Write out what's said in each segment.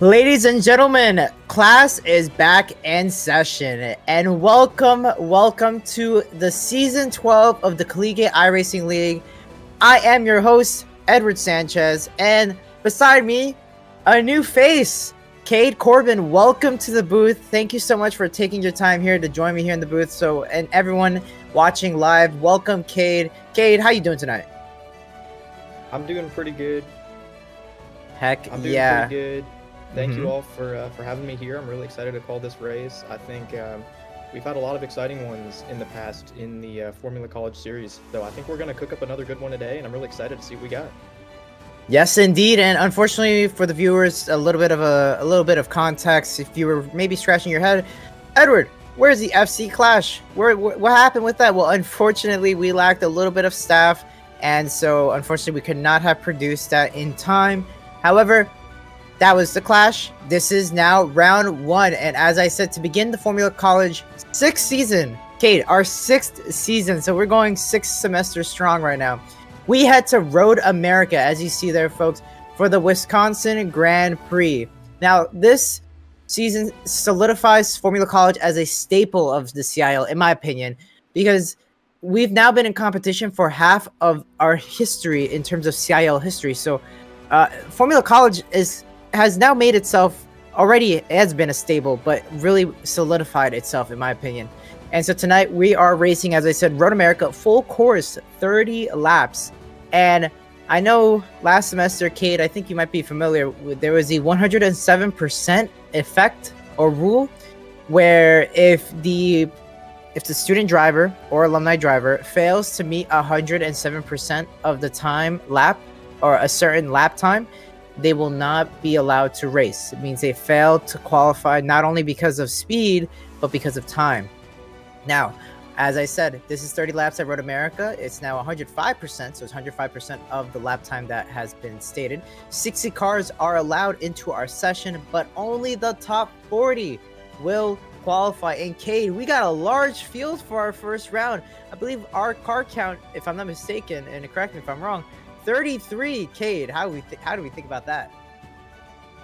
Ladies and gentlemen, class is back in session, and welcome to the season 12 of the Collegiate iRacing League. I am your host, Edward Sanchez, and beside me, a new face, Cade Corbin. Welcome to the booth. Thank you so much for taking your time here to join me here in the booth. And everyone watching live, welcome, Cade. Cade, how you doing tonight? I'm doing pretty good. Heck, I'm doing pretty good. Thank you all for having me here. I'm really excited to call this race. I think we've had a lot of exciting ones in the past in the Formula College series, so I think we're going to cook up another good one today, and I'm really excited to see what we got. Yes, indeed, and unfortunately for the viewers, a little bit of context. If you were maybe scratching your head, Edward, where's the FC Clash? What happened with that? Well, unfortunately, we lacked a little bit of staff, and so unfortunately, we could not have produced that in time. However, that was the Clash. This is now round one, and as I said, to begin the Formula College 6th season, Kate, our 6th season, so we're going 6 semesters strong right now. We head to Road America, as you see there, folks, for the Wisconsin Grand Prix. Now, this season solidifies Formula College as a staple of the CIL, in my opinion, because we've now been in competition for half of our history in terms of CIL history. So, Formula College has now made itself, already has been a stable, but really solidified itself, in my opinion. And so tonight we are racing, as I said, Road America, full course, 30 laps. And I know last semester, Kate, I think you might be familiar with, there was the 107% effect or rule, where if the student driver or alumni driver fails to meet 107% of the time lap, or a certain lap time, they will not be allowed to race. It means they failed to qualify, not only because of speed, but because of time. Now, as I said, this is 30 laps at Road America. It's now 105%, so it's 105% of the lap time that has been stated. 60 cars are allowed into our session, but only the top 40 will qualify. And Cade, we got a large field for our first round. I believe our car count, if I'm not mistaken, and correct me if I'm wrong, 33, Cade. How do we think about that?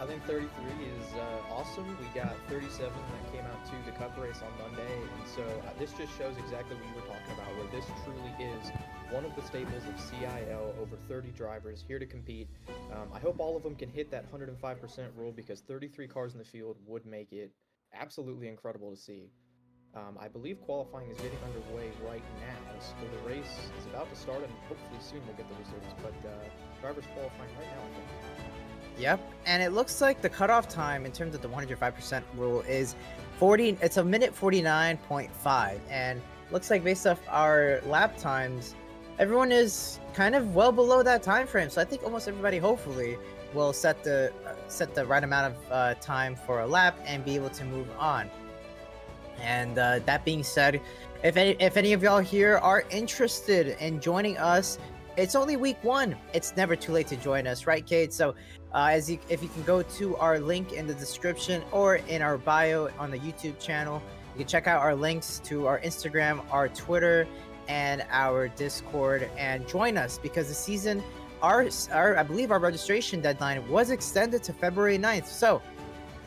I think 33 is awesome. We got 37 that came out to the Cup race on Monday, and so this just shows exactly what you were talking about, where this truly is one of the staples of CIL. Over 30 drivers here to compete. I hope all of them can hit that 105% rule, because 33 cars in the field would make it absolutely incredible to see. I believe qualifying is getting underway right now, so the race is about to start, and hopefully soon we'll get the results, but drivers qualifying right now, I think. Yep, and it looks like the cutoff time in terms of the 105% rule is 40. It's a minute 49.5, and looks like based off our lap times, everyone is kind of well below that time frame. So I think almost everybody, hopefully, will set the right amount of time for a lap and be able to move on. And that being said, if any of y'all here are interested in joining us, it's only week 1. It's never too late to join us, right, Kate? So if you can go to our link in the description or in our bio on the YouTube channel, you can check out our links to our Instagram, our Twitter, and our Discord, and join us, because the season, I believe our registration deadline was extended to February 9th. So,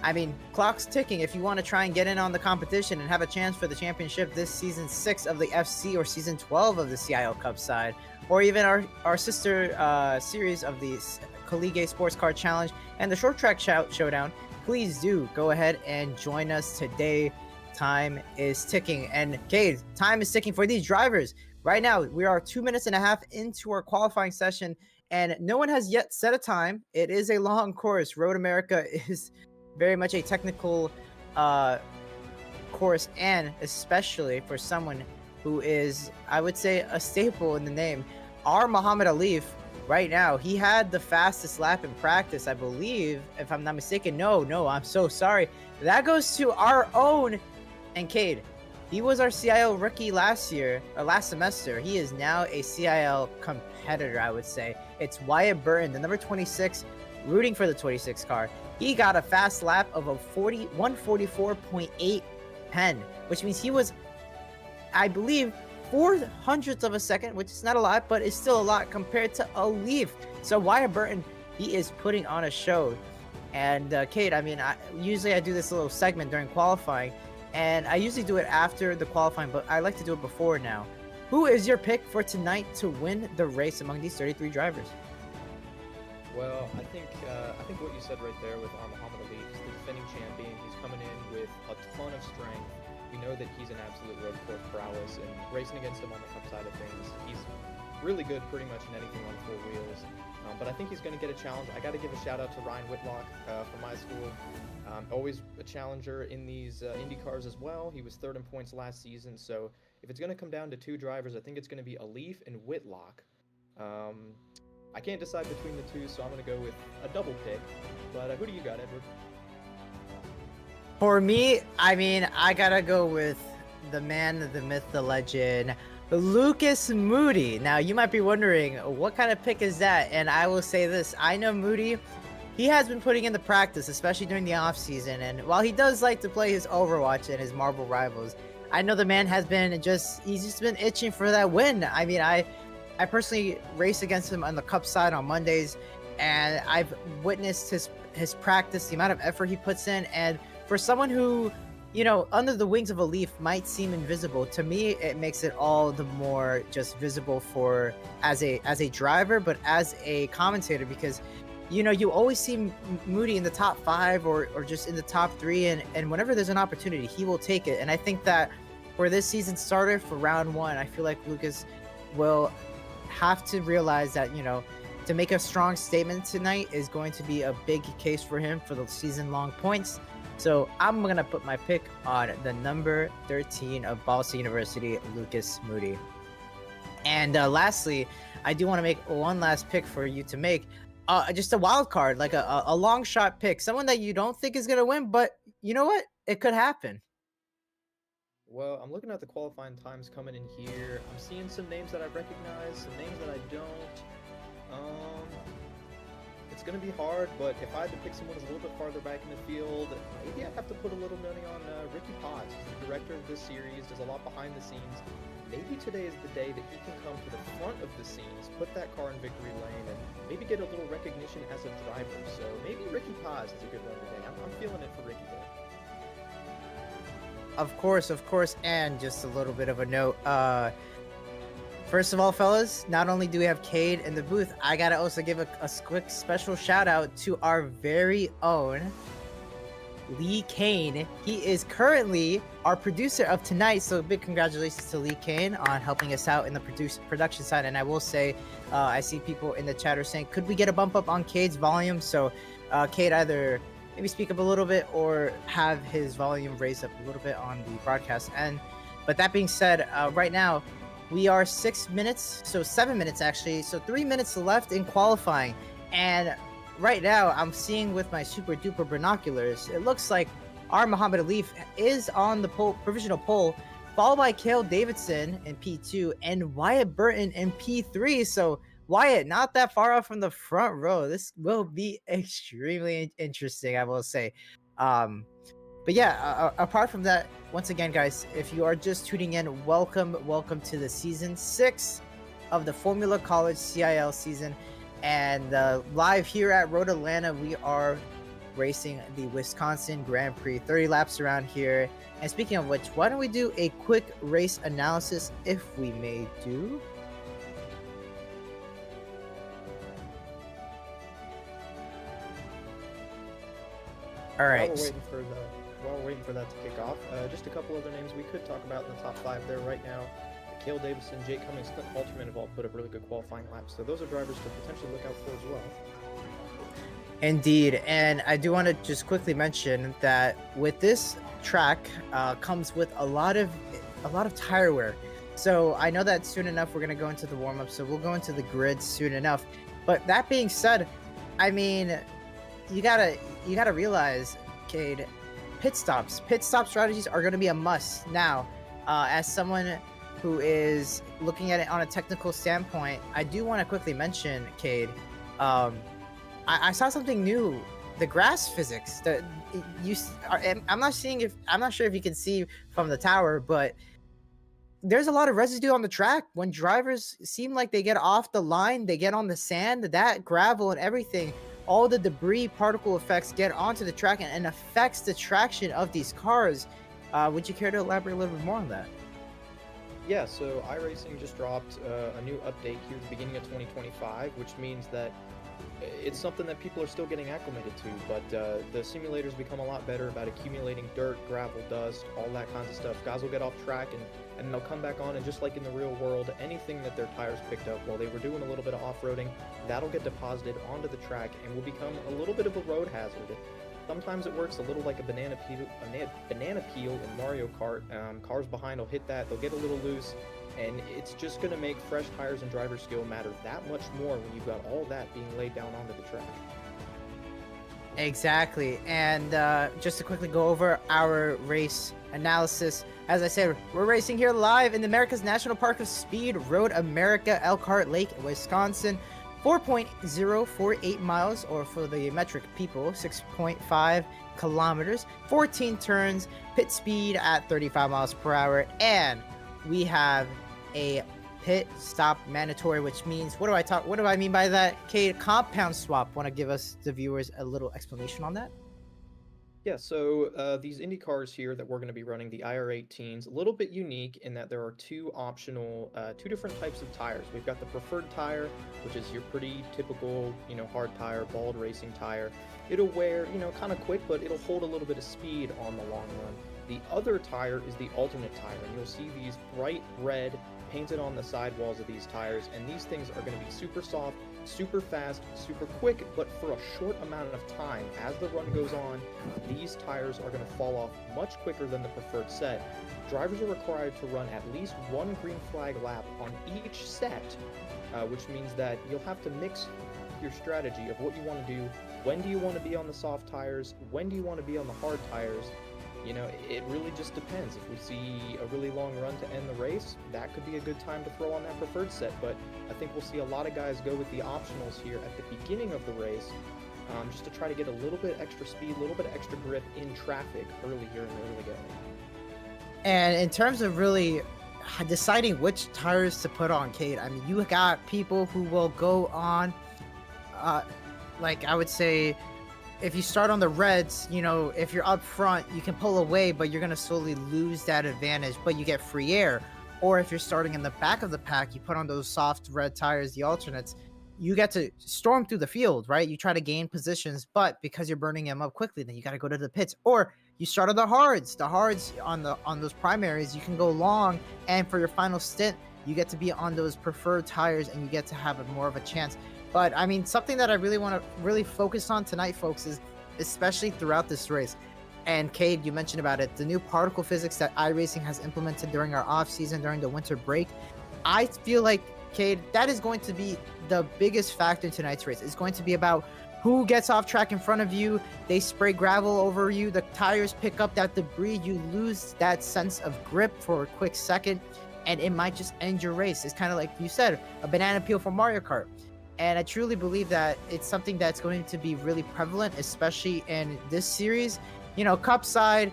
I mean, clock's ticking. If you want to try and get in on the competition and have a chance for the championship this season 6 of the FC, or season 12 of the CIL Cup side, or even our sister series of the Collegiate Sports Car Challenge and the Short Track Showdown, please do go ahead and join us today. Time is ticking. And Cade, time is ticking for these drivers. Right now, we are 2 minutes and a half into our qualifying session, and no one has yet set a time. It is a long course. Road America is very much a technical course, and especially for someone who is, I would say, a staple in the name. Our Muhammad Alif, right now, he had the fastest lap in practice, I believe, if I'm not mistaken. No, I'm so sorry. That goes to our own, and Cade, he was our CIL rookie last semester. He is now a CIL competitor, I would say. It's Wyatt Burton, the number 26, rooting for the 26 car. He got a fast lap of a 144.8 pen, which means he was, I believe, 0.04 of a second, which is not a lot, but it's still a lot compared to Alif. So Wyatt Burton, he is putting on a show. And Kate, I mean, usually I do this little segment during qualifying, and I usually do it after the qualifying, but I like to do it before now. Who is your pick for tonight to win the race among these 33 drivers? Well, I think what you said right there with Muhammad Ali, he's the defending champion. He's coming in with a ton of strength. We know that he's an absolute road course prowess, and racing against him on the cup side of things, he's really good pretty much in anything on four wheels. But I think he's going to get a challenge. I got to give a shout out to Ryan Whitlock from my school. Always a challenger in these Indy cars as well. He was third in points last season. So if it's going to come down to two drivers, I think it's going to be Alif and Whitlock. I can't decide between the two, so I'm going to go with a double pick. But who do you got, Edward? For me, I mean, I gotta go with the man, the myth, the legend, Lucas Moody. Now, you might be wondering, what kind of pick is that? And I will say this, I know Moody, he has been putting in the practice, especially during the off season. And while he does like to play his Overwatch and his Marvel Rivals, I know the man has been he's just been itching for that win. I mean, I personally race against him on the cup side on Mondays, and I've witnessed his practice, the amount of effort he puts in. And for someone who, you know, under the wings of a leaf might seem invisible, to me it makes it all the more just visible for as a driver, but as a commentator, because you know, you always see Moody in the top 5 or just in the top 3, and whenever there's an opportunity, he will take it. And I think that for this season starter, for round 1, I feel like Lucas will have to realize that, you know, to make a strong statement tonight is going to be a big case for him for the season-long points. So I'm going to put my pick on the number 13 of Ball State University, Lucas Moody. And lastly, I do want to make one last pick for you to make. Just a wild card, like a long shot pick. Someone that you don't think is going to win, but you know what? It could happen. Well, I'm looking at the qualifying times coming in here. I'm seeing some names that I recognize, some names that I don't. It's going to be hard, but if I had to pick someone who's a little bit farther back in the field, maybe I'd have to put a little money on Ricky Potts. He's the director of this series, does a lot behind the scenes. Maybe today is the day that he can come to the front of the scenes, put that car in victory lane, and maybe get a little recognition as a driver. So maybe Ricky Potts is a good one today. I'm feeling it for Ricky though. Of course, and just a little bit of a note. First of all, fellas, not only do we have Cade in the booth, I gotta also give a quick special shout out to our very own Lee Kane. He is currently our producer of tonight, so big congratulations to Lee Kane on helping us out in the production side. And I will say, I see people in the chat are saying, could we get a bump up on Cade's volume? So Cade, either maybe speak up a little bit or have his volume raised up a little bit on the broadcast. But that being said, right now we are 6 minutes, so 7 minutes actually, so 3 minutes left in qualifying. And right now I'm seeing with my super duper binoculars, it looks like our Muhammad Alif is on the provisional pole, followed by Cale Davidson in P2 and Wyatt Burton in P3. So Wyatt, not that far off from the front row. This will be extremely interesting, I will say. But yeah, apart from that, once again, guys, if you are just tuning in, welcome to the season 6 of the Formula College CIL season. And live here at Road Atlanta, we are racing the Wisconsin Grand Prix, 30 laps around here. And speaking of which, why don't we do a quick race analysis, if we may do? All right. While we're waiting for that to kick off, just a couple other names we could talk about in the top 5 there right now. Cale Davidson, Jake Cummings, Clint Halterman have all put up really good qualifying laps, so those are drivers to potentially look out for as well. Indeed, and I do want to just quickly mention that with this track comes with a lot of tire wear. So I know that soon enough we're gonna go into the warm-up, so we'll go into the grid soon enough. But that being said, I mean, you gotta realize, Cade, pit stop strategies are gonna be a must now. As someone who is looking at it on a technical standpoint, I do want to quickly mention, Cade, I saw something new, the grass physics. I'm not sure if you can see from the tower, but there's a lot of residue on the track. When drivers seem like they get off the line, they get on the sand, that gravel and everything all the debris particle effects get onto the track and affects the traction of these cars. Would you care to elaborate a little bit more on that? Yeah, so iRacing just dropped a new update here at the beginning of 2025, which means that it's something that people are still getting acclimated to, but the simulators become a lot better about accumulating dirt, gravel, dust, all that kinds of stuff. Guys will get off track and they'll come back on, and just like in the real world, anything that their tires picked up while they were doing a little bit of off-roading, that'll get deposited onto the track and will become a little bit of a road hazard. Sometimes it works a little like a banana peel in Mario Kart. Cars behind will hit that, they'll get a little loose, and it's just going to make fresh tires and driver skill matter that much more when you've got all that being laid down onto the track. Exactly. And just to quickly go over our race analysis, as I said, we're racing here live in the America's National Park of Speed, Road America, Elkhart Lake, Wisconsin. 4.048 miles, or for the metric people, 6.5 kilometers, 14 turns, pit speed at 35 miles per hour, and we have a pit stop mandatory, which means, what do I mean by that? Cade, compound swap. Want to give us, the viewers, a little explanation on that? Yeah, so these Indy cars here that we're going to be running, the IR18s, a little bit unique in that there are two different types of tires. We've got the preferred tire, which is your pretty typical, hard tire, bald racing tire. It'll wear, kind of quick, but it'll hold a little bit of speed on the long run. The other tire is the alternate tire, and you'll see these bright red painted on the sidewalls of these tires, and these things are going to be super soft, super fast, super quick, but for a short amount of time. As the run goes on, these tires are going to fall off much quicker than the preferred set. Drivers are required to run at least one green flag lap on each set, which means that you'll have to mix your strategy of what you want to do. When do you want to be on the soft tires? When do you want to be on the hard tires? It really just depends. If we see a really long run to end the race, that could be a good time to throw on that preferred set, but I think we'll see a lot of guys go with the optionals here at the beginning of the race, just to try to get a little bit extra speed, a little bit extra grip in traffic early here in the early going. And in terms of really deciding which tires to put on, Kate, I mean, you got people who will go on, like I would say, if you start on the reds, if you're up front, you can pull away, but you're going to slowly lose that advantage, but you get free air. Or if you're starting in the back of the pack, you put on those soft red tires, the alternates, you get to storm through the field, right? You try to gain positions, but because you're burning them up quickly, then you got to go to the pits. Or you start on the hards. The hards on those primaries, you can go long, and for your final stint, you get to be on those preferred tires, and you get to have more of a chance. But I mean, something that I really want to really focus on tonight, folks, is especially throughout this race. And Cade, you mentioned about it, the new particle physics that iRacing has implemented during our off season, during the winter break. I feel like, Cade, that is going to be the biggest factor in tonight's race. It's going to be about who gets off track in front of you. They spray gravel over you. The tires pick up that debris. You lose that sense of grip for a quick second, and it might just end your race. It's kind of like you said, a banana peel for Mario Kart. And I truly believe that it's something that's going to be really prevalent, especially in this series. Cup side,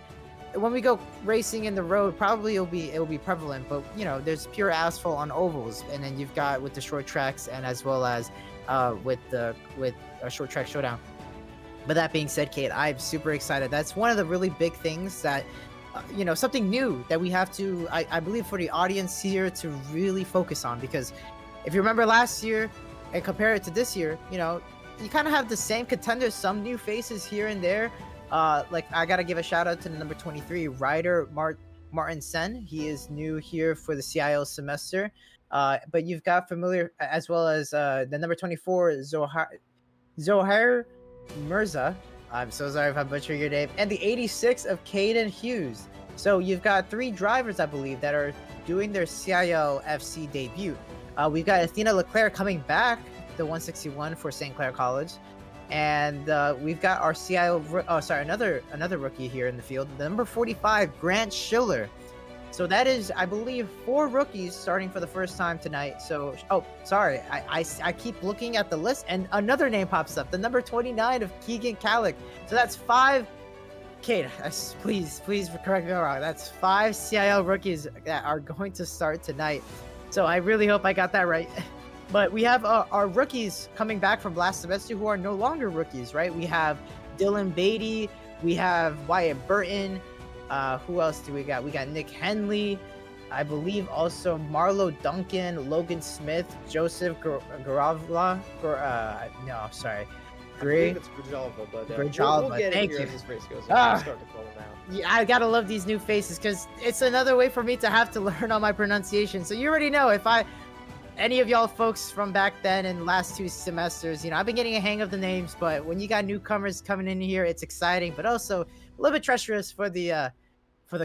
when we go racing in the road, probably it'll be prevalent. But there's pure asphalt on ovals, and then you've got with the short tracks, and as well as with a short track showdown. But that being said, Kate, I'm super excited. That's one of the really big things that something new that we have to, I believe, for the audience here to really focus on. Because if you remember last year and compare it to this year, you kind of have the same contenders, some new faces here and there. Like I gotta give a shout out to the number 23 rider, Martin Sen. He is new here for the CIL semester. But you've got familiar, as well as the number 24 Zohair Mirza. I'm so sorry if I butchered your name. And the 86 of Caden Hughes. So you've got three drivers, I believe, that are doing their CIL FC debut. We've got Athena Leclerc coming back, the 161 for St. Clair College. And we've got our another rookie here in the field, the number 45, Grant Schiller. So that is, I believe, 4 rookies starting for the first time tonight. So, I keep looking at the list, and another name pops up, the number 29 of Keegan Kallick. So that's 5. Kate, please correct me if I'm wrong. That's 5 CIL rookies that are going to start tonight. So I really hope I got that right. But we have our rookies coming back from last semester who are no longer rookies, right? We have Dylan Beatty, we have Wyatt Burton. Who else do we got? We got Nick Henley. I believe also Marlo Duncan, Logan Smith, Joseph Garavla. No, sorry. I believe it's Grijalva, but Grijalva, we'll get thank it here you. as this race goes on. I'm starting to call them out. Yeah, I gotta love these new faces because it's another way for me to have to learn all my pronunciation. So you already know if any of y'all folks from back then and last 2 semesters, I've been getting a hang of the names, but when you got newcomers coming in here, it's exciting, but also a little bit treacherous for the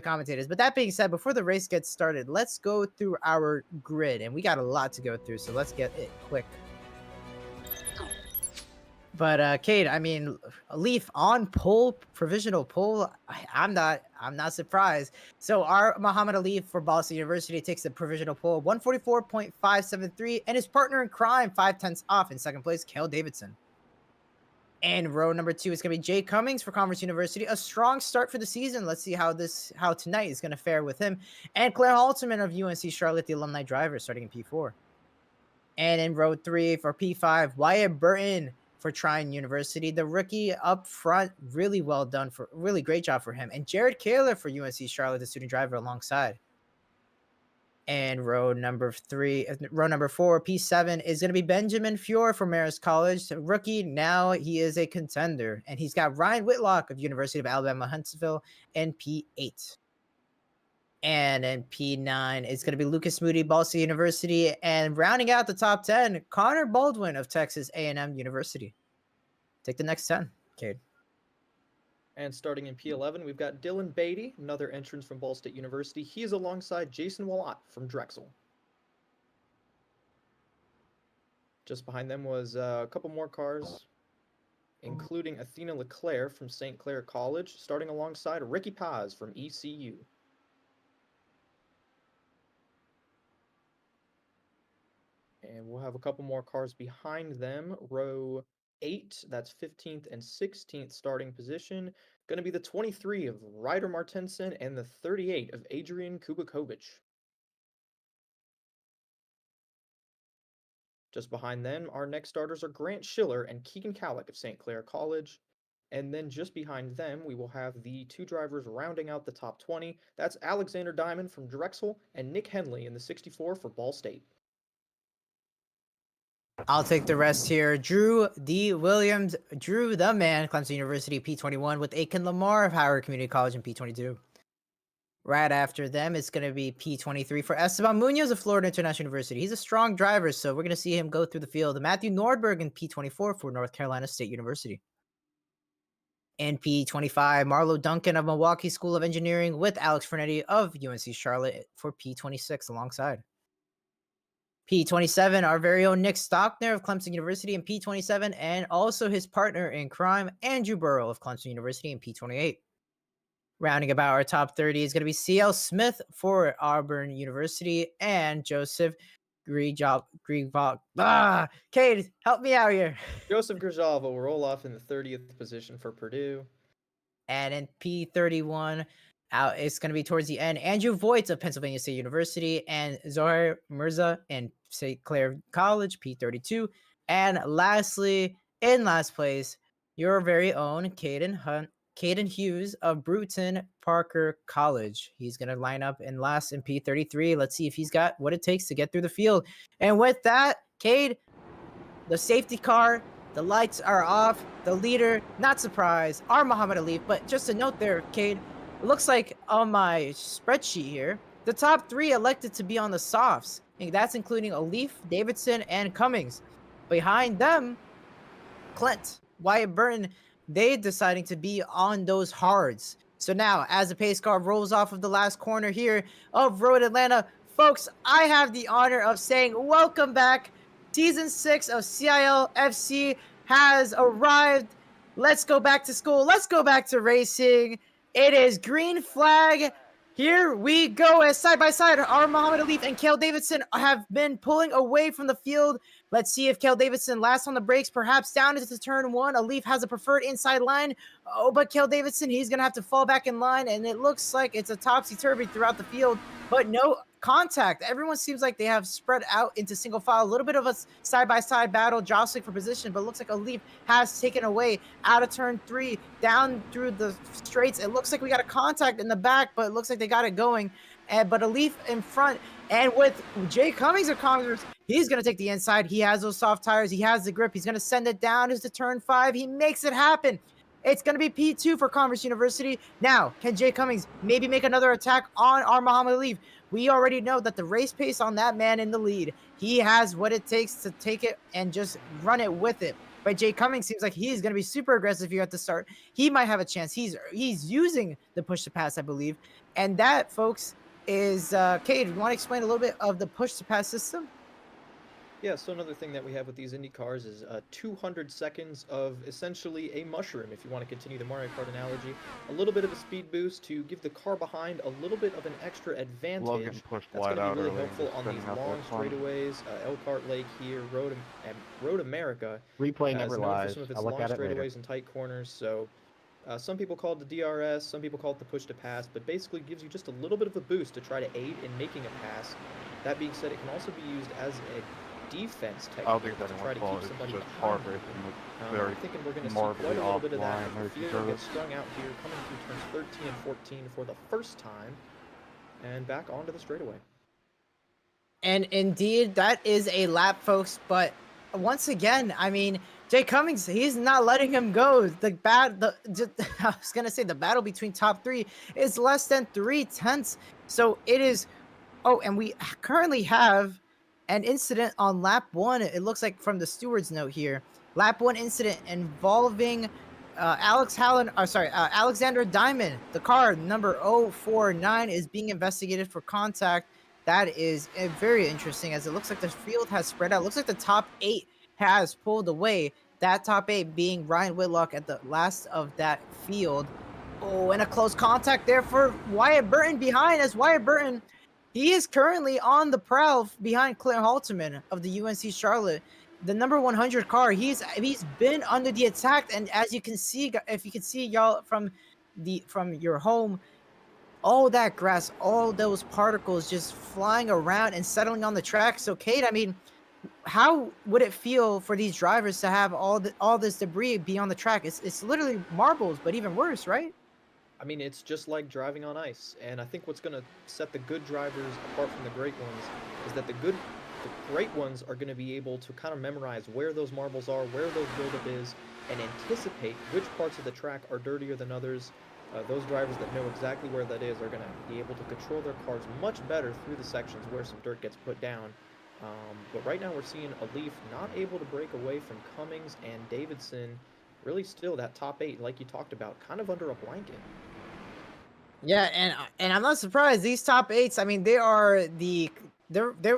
commentators. But that being said, before the race gets started, let's go through our grid, and we got a lot to go through, so let's get it quick. But Cade, I mean, Leaf on pole, provisional pole. I'm not surprised. So our Muhammad Ali for Ball State University takes the provisional pole, 144.573, and his partner in crime 5/10 off in second place, Cale Davidson. And row number 2 is going to be Jay Cummings for Commerce University. A strong start for the season. Let's see how tonight is going to fare with him. And Claire Halterman of UNC Charlotte, the alumni driver, starting in P4. And in row 3 for P5, Wyatt Burton for Trine University, the rookie up front. Really well done, really great job for him. And Jared Kaler for UNC Charlotte, the student driver alongside. And row number 4, P7, is going to be Benjamin Fior from Marist College. Rookie, now he is a contender. And he's got Ryan Whitlock of University of Alabama, Huntsville in P8. And in P9, it's going to be Lucas Moody, Ball State University. And rounding out the top 10, Connor Baldwin of Texas A&M University. Take the next 10, Cade. And starting in P11, we've got Dylan Beatty, another entrant from Ball State University. He is alongside Jason Wallatt from Drexel. Just behind them was a couple more cars, including Athena LeClaire from St. Clair College, starting alongside Ricky Paz from ECU. And we'll have a couple more cars behind them. Row 8, that's 15th and 16th starting position. Going to be the 23 of Ryder Martensen and the 38 of Adrian Kubakovic. Just behind them, our next starters are Grant Schiller and Keegan Calick of St. Clair College. And then just behind them, we will have the 2 drivers rounding out the top 20. That's Alexander Diamond from Drexel and Nick Henley in the 64 for Ball State. I'll take the rest here. Drew D. Williams, Drew the Man, Clemson University, P21, with Aiken Lamar of Howard Community College in P22. Right after them, it's going to be P23 for Esteban Munoz of Florida International University. He's a strong driver, so we're going to see him go through the field. Matthew Nordberg in P24 for North Carolina State University. In P25, Marlo Duncan of Milwaukee School of Engineering with Alex Fernetti of UNC Charlotte for P26 alongside. P27, our very own Nick Stockner of Clemson University in P27, and also his partner in crime, Andrew Burrow of Clemson University in P28. Rounding about our top 30 is going to be C.L. Smith for Auburn University and Joseph Grijalva. Cade, help me out here. Joseph Grijalva will roll off in the 30th position for Purdue. And in P31, it's going to be towards the end, Andrew Voigt of Pennsylvania State University and Zohar Mirza in St. Clair College, P32. And lastly, in last place, your very own Caden Hughes of Bruton Parker College. He's going to line up in last in P33. Let's see if he's got what it takes to get through the field. And with that, Cade, the safety car, the lights are off. The leader, not surprised, are Muhammad Ali. But just a note there, Cade, it looks like on my spreadsheet here, the top 3 elected to be on the softs. And that's including Alif, Davidson, and Cummings. Behind them, Clint, Wyatt Burton, they deciding to be on those hards. So now, as the pace car rolls off of the last corner here of Road Atlanta, folks, I have the honor of saying welcome back. Season 6 of CIL FC has arrived. Let's go back to school. Let's go back to racing. It is green flag. Here we go. As side by side, our Muhammad Ali and Cale Davidson have been pulling away from the field. Let's see if Cale Davidson lasts on the brakes, perhaps down into turn 1. Alif has a preferred inside line. Oh, but Cale Davidson, he's going to have to fall back in line, and it looks like it's a topsy-turvy throughout the field. But no, contact. Everyone seems like they have spread out into single file. A little bit of a side-by-side battle, jostling for position, but it looks like Alif has taken away out of turn 3, down through the straights. It looks like we got a contact in the back, but it looks like they got it going. But Alif in front, and with Jay Cummings of Congress, he's going to take the inside. He has those soft tires. He has the grip. He's going to send it down into turn 5. He makes it happen. It's going to be P2 for Converse University. Now, can Jay Cummings maybe make another attack on our Muhammad Alif? We already know that the race pace on that man in the lead, he has what it takes to take it and just run it with it. But Jay Cummings seems like he's going to be super aggressive here at the start. He might have a chance. He's using the push to pass, I believe. And that, folks, is Cade, you want to explain a little bit of the push to pass system? Yeah, so another thing that we have with these Indy cars is 200 seconds of essentially a mushroom, if you want to continue the Mario Kart analogy. A little bit of a speed boost to give the car behind a little bit of an extra advantage. That's going to be really helpful on these long straightaways. Elkhart Lake here, Road America. Replay never lies. Some of its long straightaways and tight corners, so some people call it the DRS, some people call it the push to pass, but basically gives you just a little bit of a boost to try to aid in making a pass. That being said, it can also be used as a defense technique to try to keep somebody behind. I'm thinking we're going to see quite a little bit of that. Field gets strung out here, coming through turns 13 and 14 for the first time, and back onto the straightaway. And indeed, that is a lap, folks. But once again, I mean, Jay Cummings, he's not letting him go. I was gonna say the battle between top 3 is less than 3/10. So it is. Oh, and we currently have an incident on lap 1. It looks like from the steward's note here. Lap 1 incident involving Alexander Diamond. The car number 049 is being investigated for contact. That is very interesting, as it looks like the field has spread out. It looks like the top 8 has pulled away. That top 8 being Ryan Whitlock at the last of that field. Oh, and a close contact there for Wyatt Burton behind, as Wyatt Burton, he is currently on the prowl behind Clint Halterman of the UNC Charlotte, the number 100 car. He's been under the attack, and as you can see, if you can see y'all from your home, all that grass, all those particles just flying around and settling on the track. So, Kate, I mean, how would it feel for these drivers to have all this debris be on the track? It's literally marbles, but even worse, right? I mean, it's just like driving on ice, and I think what's going to set the good drivers apart from the great ones is that the great ones are going to be able to kind of memorize where those marbles are, where those buildup is, and anticipate which parts of the track are dirtier than others. Those drivers that know exactly where that is are going to be able to control their cars much better through the sections where some dirt gets put down. But right now we're seeing Alif not able to break away from Cummings and Davidson. Really still that top 8, like you talked about, kind of under a blanket. Yeah, and I'm not surprised. These top 8s, I mean,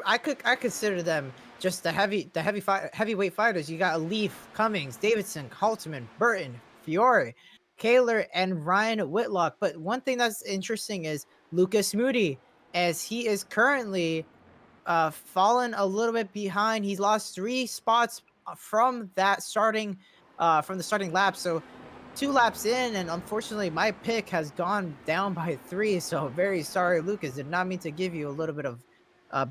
I consider them just the heavyweight fighters. You got Alif, Cummings, Davidson, Halterman, Burton, Fiore, Kaler, and Ryan Whitlock. But one thing that's interesting is Lucas Moody, as he is currently fallen a little bit behind. He's lost 3 spots from the starting lap. So 2 laps in, and unfortunately my pick has gone down by 3. So very sorry, Lucas. Did not mean to give you a little bit of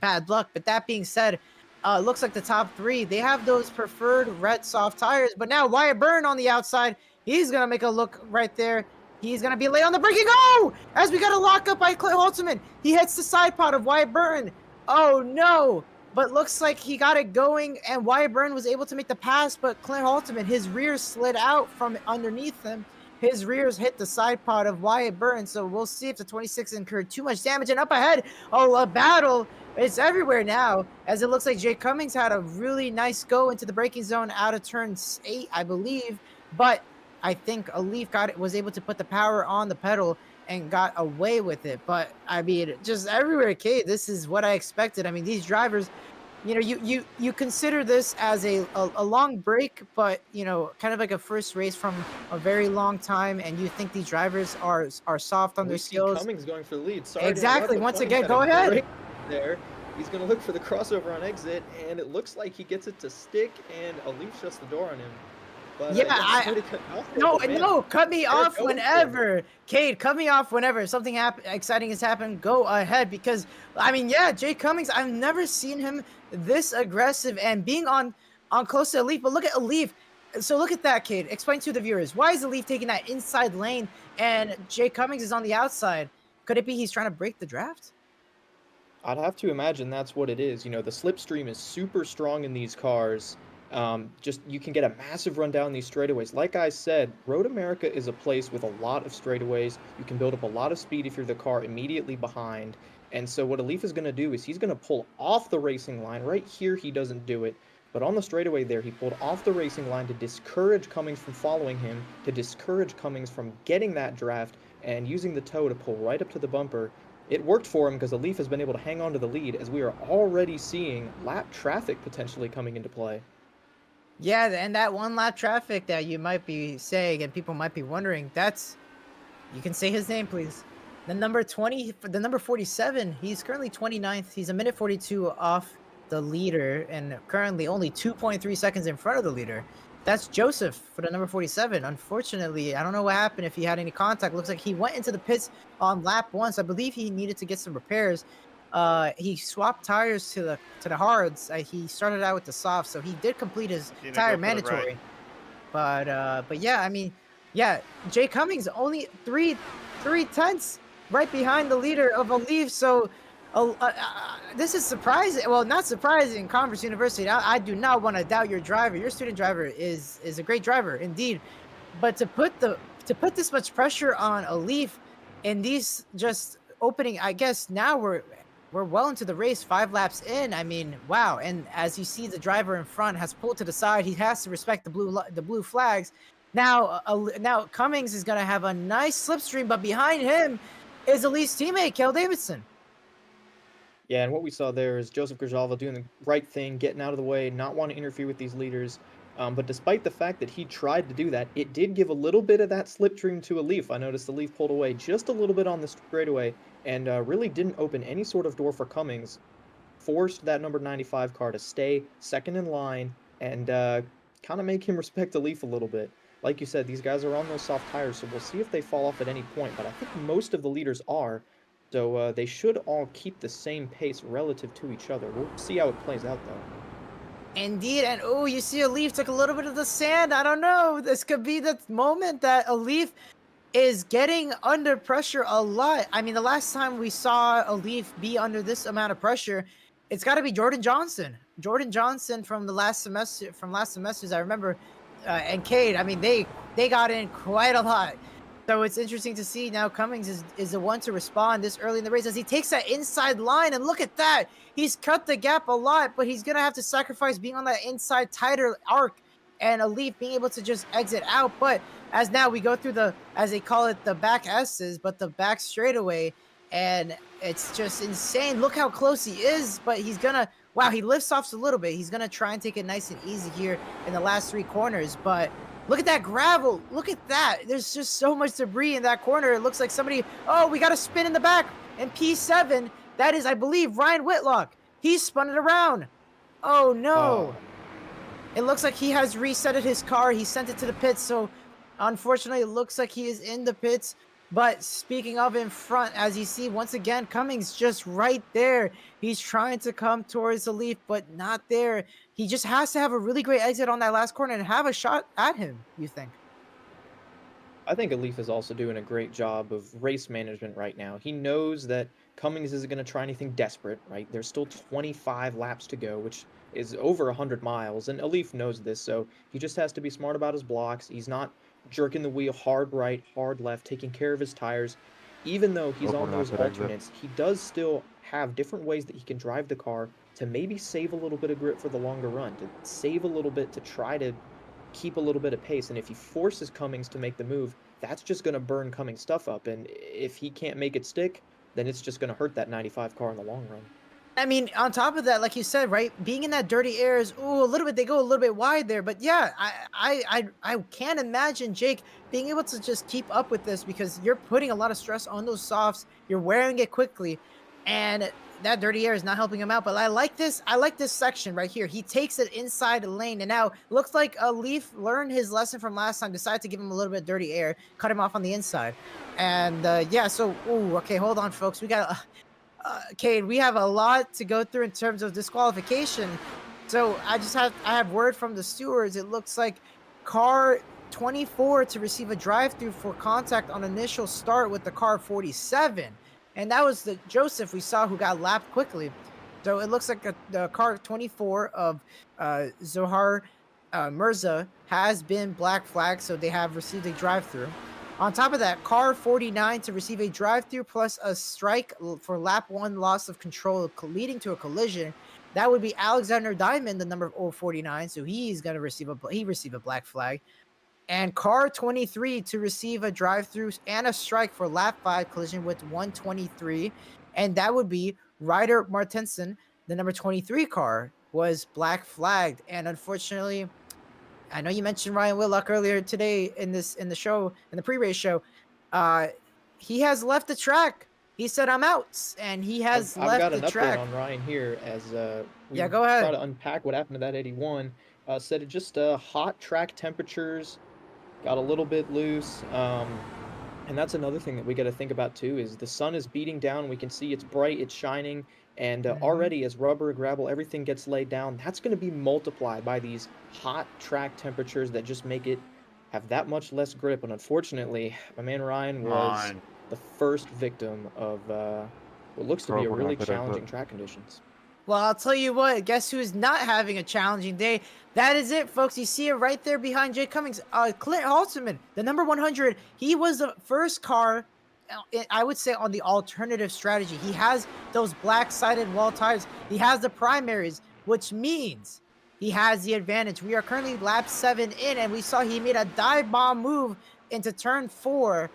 bad luck. But that being said, looks like the top 3, they have those preferred red soft tires. But now Wyatt Burton on the outside, he's gonna make a look right there. He's gonna be late on the braking. Oh, as we got a lock up by Clint Halterman. He hits the side pod of Wyatt Burton. Oh no! But looks like he got it going, and Wyatt Burton was able to make the pass, but Clint Halterman, his rear slid out from underneath him. His rears hit the side pod of Wyatt Burton, so we'll see if the 26 incurred too much damage. And up ahead, a battle. It's everywhere now, as it looks like Jay Cummings had a really nice go into the braking zone out of turn 8, I believe. But I think Alif was able to put the power on the pedal and got away with it. But I mean, just everywhere, Kate, this is what I expected. I mean, these drivers, you know, you consider this as a long break, but you know, kind of like a first race from a very long time, and you think these drivers are soft on their skills. Cummings going for the lead. Sorry, exactly. Once again, go ahead. There, he's going to look for the crossover on exit, and it looks like he gets it to stick, and Alif shuts the door on him. But Yeah, yeah, sorry to cut you off there, no, but man, no, cut me they're off going for it. whenever. Cade, cut me off whenever something exciting has happened. Go ahead, because I mean, yeah, Jay Cummings, I've never seen him this aggressive and being on close to Elif. But look at Elif. So look at that, Cade. Explain to the viewers, why is Elif taking that inside lane and Jay Cummings is on the outside? Could it be he's trying to break the draft? I'd have to imagine that's what it is. You know, the slipstream is super strong in these cars. Just you can get a massive run down these straightaways. Like I said, Road America is a place with a lot of straightaways. You can build up a lot of speed if you're the car immediately behind. And so what Alif is going to do is he's going to pull off the racing line. Right here, he doesn't do it. But on the straightaway there, he pulled off the racing line to discourage Cummings from following him, to discourage Cummings from getting that draft, and using the toe to pull right up to the bumper. It worked for him because Alif has been able to hang on to the lead as we are already seeing lap traffic potentially coming into play. Yeah, and that one lap traffic that you might be saying and people might be wondering, that's, you can say his name, please. The number 20, the number 47, he's currently 29th. He's a minute 42 off the leader and currently only 2.3 seconds in front of the leader. That's Joseph for the number 47. Unfortunately, I don't know what happened if he had any contact. Looks like he went into the pits on lap 1. So I believe he needed to get some repairs. He swapped tires to the hards. He started out with the softs, so he did complete his tire mandatory. But yeah, I mean, yeah, Jay Cummings only three tenths right behind the leader of Alif. So this is surprising. Well, not surprising. Converse University. I do not want to doubt your driver. Your student driver is a great driver indeed. But to put this much pressure on Alif in these just opening, I guess now we're well into the race, 5 laps in. I mean, wow. And as you see, the driver in front has pulled to the side. He has to respect the blue flags. Now, now Cummings is going to have a nice slipstream, but behind him is Elif's teammate, Kel Davidson. Yeah, and what we saw there is Joseph Grijalva doing the right thing, getting out of the way, not wanting to interfere with these leaders. But despite the fact that he tried to do that, it did give a little bit of that slipstream to Alif. I noticed Alif pulled away just a little bit on the straightaway and really didn't open any sort of door for Cummings. Forced that number 95 car to stay second in line and kind of make him respect Alif a little bit. Like you said, these guys are on those soft tires, so we'll see if they fall off at any point. But I think most of the leaders are. So they should all keep the same pace relative to each other. We'll see how it plays out, though. Indeed, and oh, you see Alif took a little bit of the sand. I don't know. This could be the moment that Alif is getting under pressure a lot. I mean, the last time we saw Alif be under this amount of pressure, it's got to be Jordan Johnson. Jordan Johnson from the last semester, from last semesters, I remember, and Cade. I mean, they got in quite a lot. So it's interesting to see now Cummings is the one to respond this early in the race as he takes that inside line. And look at that. He's cut the gap a lot, but he's going to have to sacrifice being on that inside tighter arc and Alif being able to just exit out. But as now we go through the, as they call it, the back S's, but the back straightaway. And it's just insane. Look how close he is, but he's going to, wow, he lifts off a little bit. He's going to try and take it nice and easy here in the last 3 corners. But look at that gravel. Look at that. There's just so much debris in that corner. It looks like somebody, oh, we got a spin in the back. And P7, that is, I believe, Ryan Whitlock. He spun it around. Oh, no. It looks like he has resetted his car. He sent it to the pits. So, unfortunately, it looks like he is in the pits. But speaking of in front, as you see, once again, Cummings just right there. He's trying to come towards Alif, but not there. He just has to have a really great exit on that last corner and have a shot at him, you think? I think Alif is also doing a great job of race management right now. He knows that Cummings isn't going to try anything desperate, right? There's still 25 laps to go, which is over 100 miles, and Alif knows this, so he just has to be smart about his blocks. He's not jerking the wheel hard right, hard left, taking care of his tires. Even though he's on those alternates, he does still have different ways that he can drive the car to maybe save a little bit of grip for the longer run, to save a little bit, to try to keep a little bit of pace. And if he forces Cummings to make the move, that's just going to burn Cummings' stuff up. And if he can't make it stick, then it's just going to hurt that 95 car in the long run. I mean, on top of that, like you said, right, being in that dirty air is, ooh, a little bit, they go a little bit wide there. But yeah, I can't imagine Jake being able to just keep up with this because you're putting a lot of stress on those softs. You're wearing it quickly. And that dirty air is not helping him out. But I like this section right here. He takes it inside the lane, and now looks like a Leaf learned his lesson from last time, decided to give him a little bit of dirty air, cut him off on the inside. And yeah, so okay, hold on, folks. We got Cade, we have a lot to go through in terms of disqualification. So I have word from the stewards. It looks like car 24 to receive a drive-through for contact on initial start with the car 47. And that was the Joseph we saw who got lapped quickly. So it looks like the car 24 of Zohar Mirza has been black flagged, so they have received a drive-through. On top of that, car 49 to receive a drive-through plus a strike for lap 1 loss of control leading to a collision. That would be Alexander Diamond, the number 049, so he's going to receive a black flag. And car 23 to receive a drive-through and a strike for lap 5 collision with 123. And that would be Ryder Martensen, the number 23 car, was black flagged. And unfortunately, I know you mentioned Ryan Whitlock earlier today in the pre-race show. He has left the track. He said, "I'm out," and he has left the track. I've got an update on Ryan here as we go ahead. try to unpack what happened to that 81. Said it just hot track temperatures, got a little bit loose. And that's another thing that we got to think about too, is the sun is beating down. We can see it's bright, it's shining, and already as rubber, gravel, everything gets laid down, that's going to be multiplied by these hot track temperatures that just make it have that much less grip. And unfortunately, my man Ryan was the first victim of what looks to be a really challenging track conditions. Well, I'll tell you what, guess who's not having a challenging day? That is it, folks. You see it right there behind Jay Cummings. Clint Halterman, the number 100. He was the first car, I would say, on the alternative strategy. He has those black-sided wall tires. He has the primaries, which means he has the advantage. We are currently lap 7 in, and we saw he made a dive bomb move into turn 3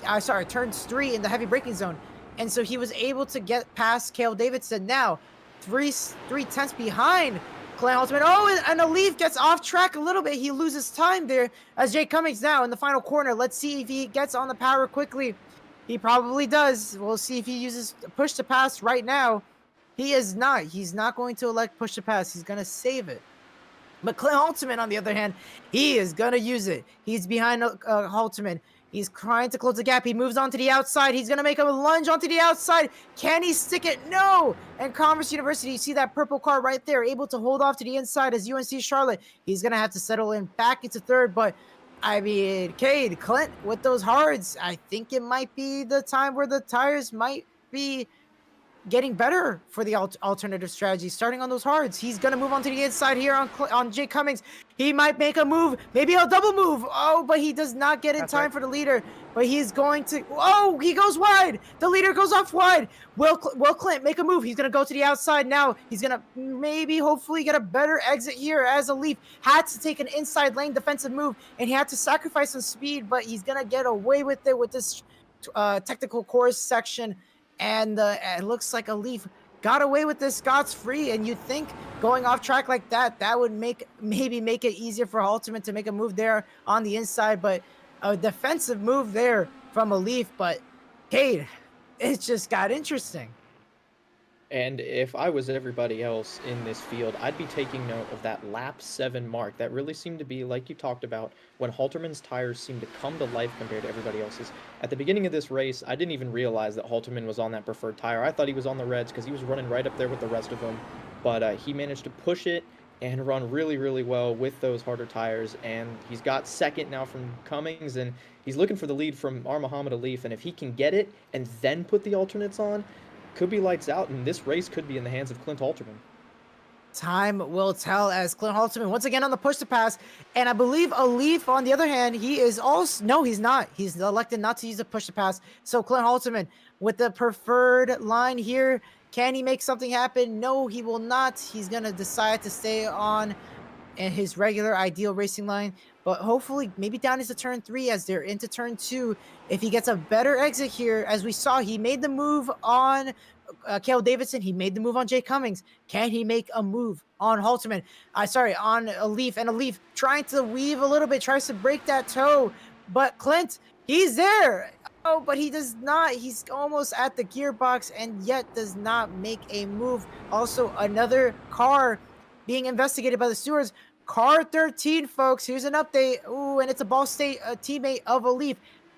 in the heavy braking zone. And so he was able to get past Cale Davidson. Now, 3/10 behind Clint Halterman. Oh, and a Leaf gets off track a little bit. He loses time there as Jay Cummings now in the final corner. Let's see if he gets on the power quickly. He probably does. We'll see if he uses push to pass right now. He is not. He's not going to elect push to pass. He's going to save it. But Clint Halterman, on the other hand, he is going to use it. He's behind Halterman. He's trying to close the gap. He moves onto the outside. He's going to make a lunge onto the outside. Can he stick it? No! And Commerce University, you see that purple car right there, able to hold off to the inside as UNC Charlotte. He's going to have to settle in back into third. But, I mean, Cade, Clint, with those hards, I think it might be the time where the tires might be getting better for the alternative strategy, starting on those hards. He's going to move onto the inside here on Jay Cummings. He might make a move. Maybe a double move. Oh, but he does not get in time for the leader. But he's going to... Oh, he goes wide. The leader goes off wide. Will Clint make a move? He's going to go to the outside now. He's going to maybe, hopefully, get a better exit here as a Leaf. Had to take an inside lane defensive move, and he had to sacrifice some speed, but he's going to get away with it with this technical course section. And it looks like a Leaf got away with this scot-free, and you'd think going off track like that would maybe make it easier for Halterman to make a move there on the inside, but a defensive move there from a Leaf. But Cade, it just got interesting. And if I was everybody else in this field, I'd be taking note of that lap 7 mark. That really seemed to be, like you talked about, when Halterman's tires seemed to come to life compared to everybody else's. At the beginning of this race, I didn't even realize that Halterman was on that preferred tire. I thought he was on the reds because he was running right up there with the rest of them. But he managed to push it and run really, really well with those harder tires. And he's got second now from Cummings, and he's looking for the lead from Muhammad Alif. And if he can get it and then put the alternates on, could be lights out, and this race could be in the hands of Clint Halterman. Time will tell as Clint Halterman once again on the push to pass. And I believe Alif, on the other hand, he is also... No, he's not. He's elected not to use the push to pass. So Clint Halterman with the preferred line here. Can he make something happen? No, he will not. He's going to decide to stay on in his regular ideal racing line. But hopefully, maybe down into turn 3 as they're into turn 2. If he gets a better exit here, as we saw, he made the move on Cale Davidson. He made the move on Jay Cummings. Can he make a move on Halterman? On Alif. And Alif trying to weave a little bit, tries to break that toe. But Clint, he's there. Oh, but he does not. He's almost at the gearbox and yet does not make a move. Also, another car being investigated by the stewards. Car 13, folks. Here's an update. Ooh, and it's a Ball State teammate of Elif,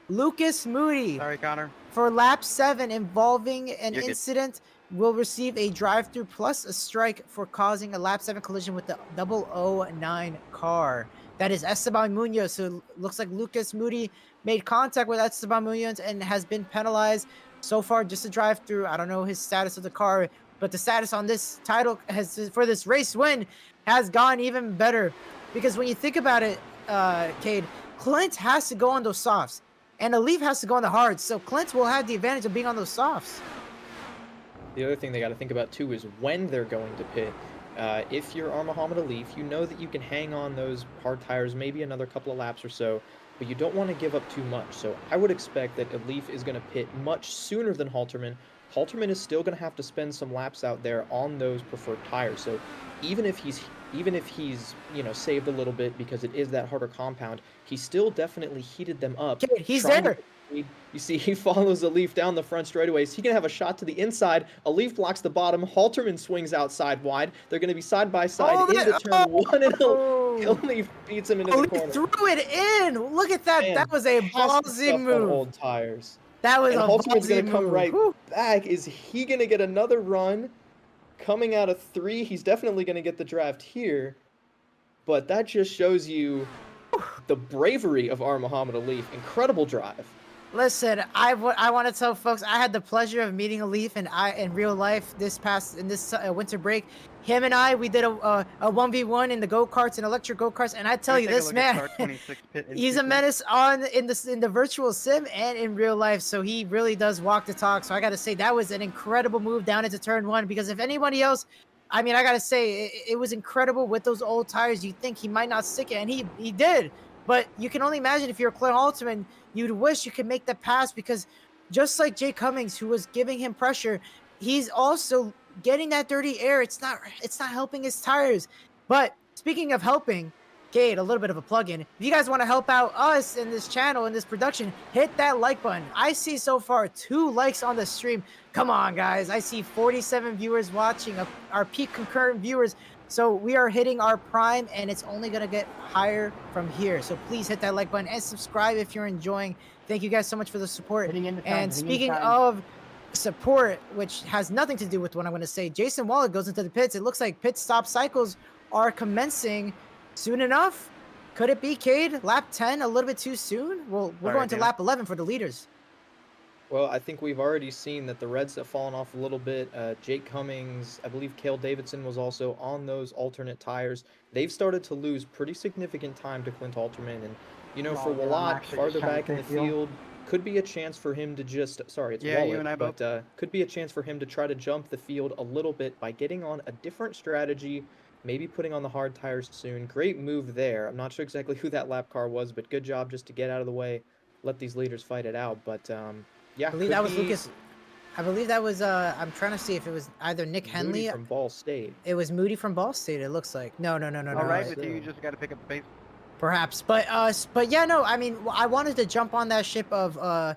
Lucas Moody. Sorry, Connor. For lap 7 involving an You're good. incident, will receive a drive-through plus a strike for causing a lap 7 collision with the 009 car. That is Esteban Munoz. So it looks like Lucas Moody made contact with Esteban Munoz and has been penalized. So far, just a drive-through. I don't know his status of the car, but the status on this title has for this race win has gone even better. Because when you think about it, Cade, Clint has to go on those softs. And Elif has to go on the hards, so Clint will have the advantage of being on those softs. The other thing they got to think about too is when they're going to pit. If you're Muhammad Elif, you know that you can hang on those hard tires maybe another couple of laps or so, but you don't want to give up too much. So I would expect that Elif is going to pit much sooner than Halterman. Halterman is still going to have to spend some laps out there on those preferred tires. So even if he's saved a little bit because it is that harder compound, he still definitely heated them up. Okay, he's there. You see, he follows Elif down the front straightaways. He can have a shot to the inside. Elif blocks the bottom. Halterman swings outside wide. They're going to be side by side into turn 1, and Elif beats him into the corner. Threw it in. Look at that. Man, that was a ballsy move. Old tires. That was and a Halterman's going to come right back. Is he going to get another run? Coming out of 3, he's definitely going to get the draft here. But that just shows you the bravery of Muhammad Elif. Incredible drive. Listen, I want to tell folks I had the pleasure of meeting Elif in real life this winter break. Him and we did a 1v1 in the go-karts and electric go-karts, and I tell you, this man, he's a menace in the virtual sim and in real life. So he really does walk the talk. So I got to say that was an incredible move down into turn 1, because if anybody else, I mean, I got to say it was incredible with those old tires. You think he might not stick it, and he did. But you can only imagine if you're Clint Halterman, you'd wish you could make the pass, because just like Jay Cummings, who was giving him pressure, he's also getting that dirty air. It's not helping his tires. But speaking of helping, Cade, a little bit of a plug-in. If you guys want to help out us in this channel, in this production, hit that like button. I see so far 2 likes on the stream. Come on, guys. I see 47 viewers watching, our peak concurrent viewers. So we are hitting our prime, and it's only going to get higher from here. So please hit that like button and subscribe if you're enjoying. Thank you guys so much for the support. And speaking of support, which has nothing to do with what I'm going to say, Jason Waller goes into the pits. It looks like pit stop cycles are commencing soon enough. Could it be, Cade? Lap 10 a little bit too soon? Well, we're going to lap 11 for the leaders. Well, I think we've already seen that the Reds have fallen off a little bit. Jake Cummings, I believe Cale Davidson was also on those alternate tires. They've started to lose pretty significant time to Clint Halterman. And, for Wallet, farther back in the field, could be a chance for him to just, sorry, it's Wallet, but could be a chance for him to try to jump the field a little bit by getting on a different strategy, maybe putting on the hard tires soon. Great move there. I'm not sure exactly who that lap car was, but good job just to get out of the way, let these leaders fight it out. But, yeah, I believe that was Lucas. I believe that was, I'm trying to see if it was either Nick Henley. Moody from Ball State. It was Moody from Ball State, it looks like. No. All right, with you just got to pick up the pace. Perhaps. But yeah, no, I mean, I wanted to jump on that ship of,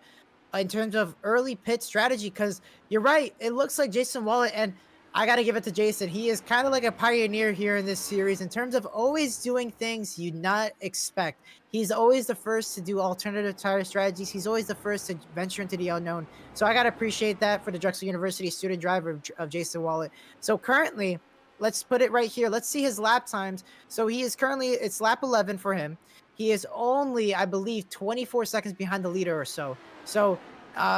in terms of early pit strategy, because you're right. It looks like Jason Wallet, and I got to give it to Jason. He is kind of like a pioneer here in this series in terms of always doing things you not expect. He's always the first to do alternative tire strategies. He's always the first to venture into the unknown. So I got to appreciate that for the Drexel University student driver of Jason Wallet. So currently, let's put it right here. Let's see his lap times. So he is currently, it's lap 11 for him. He is only, I believe, 24 seconds behind the leader or so. So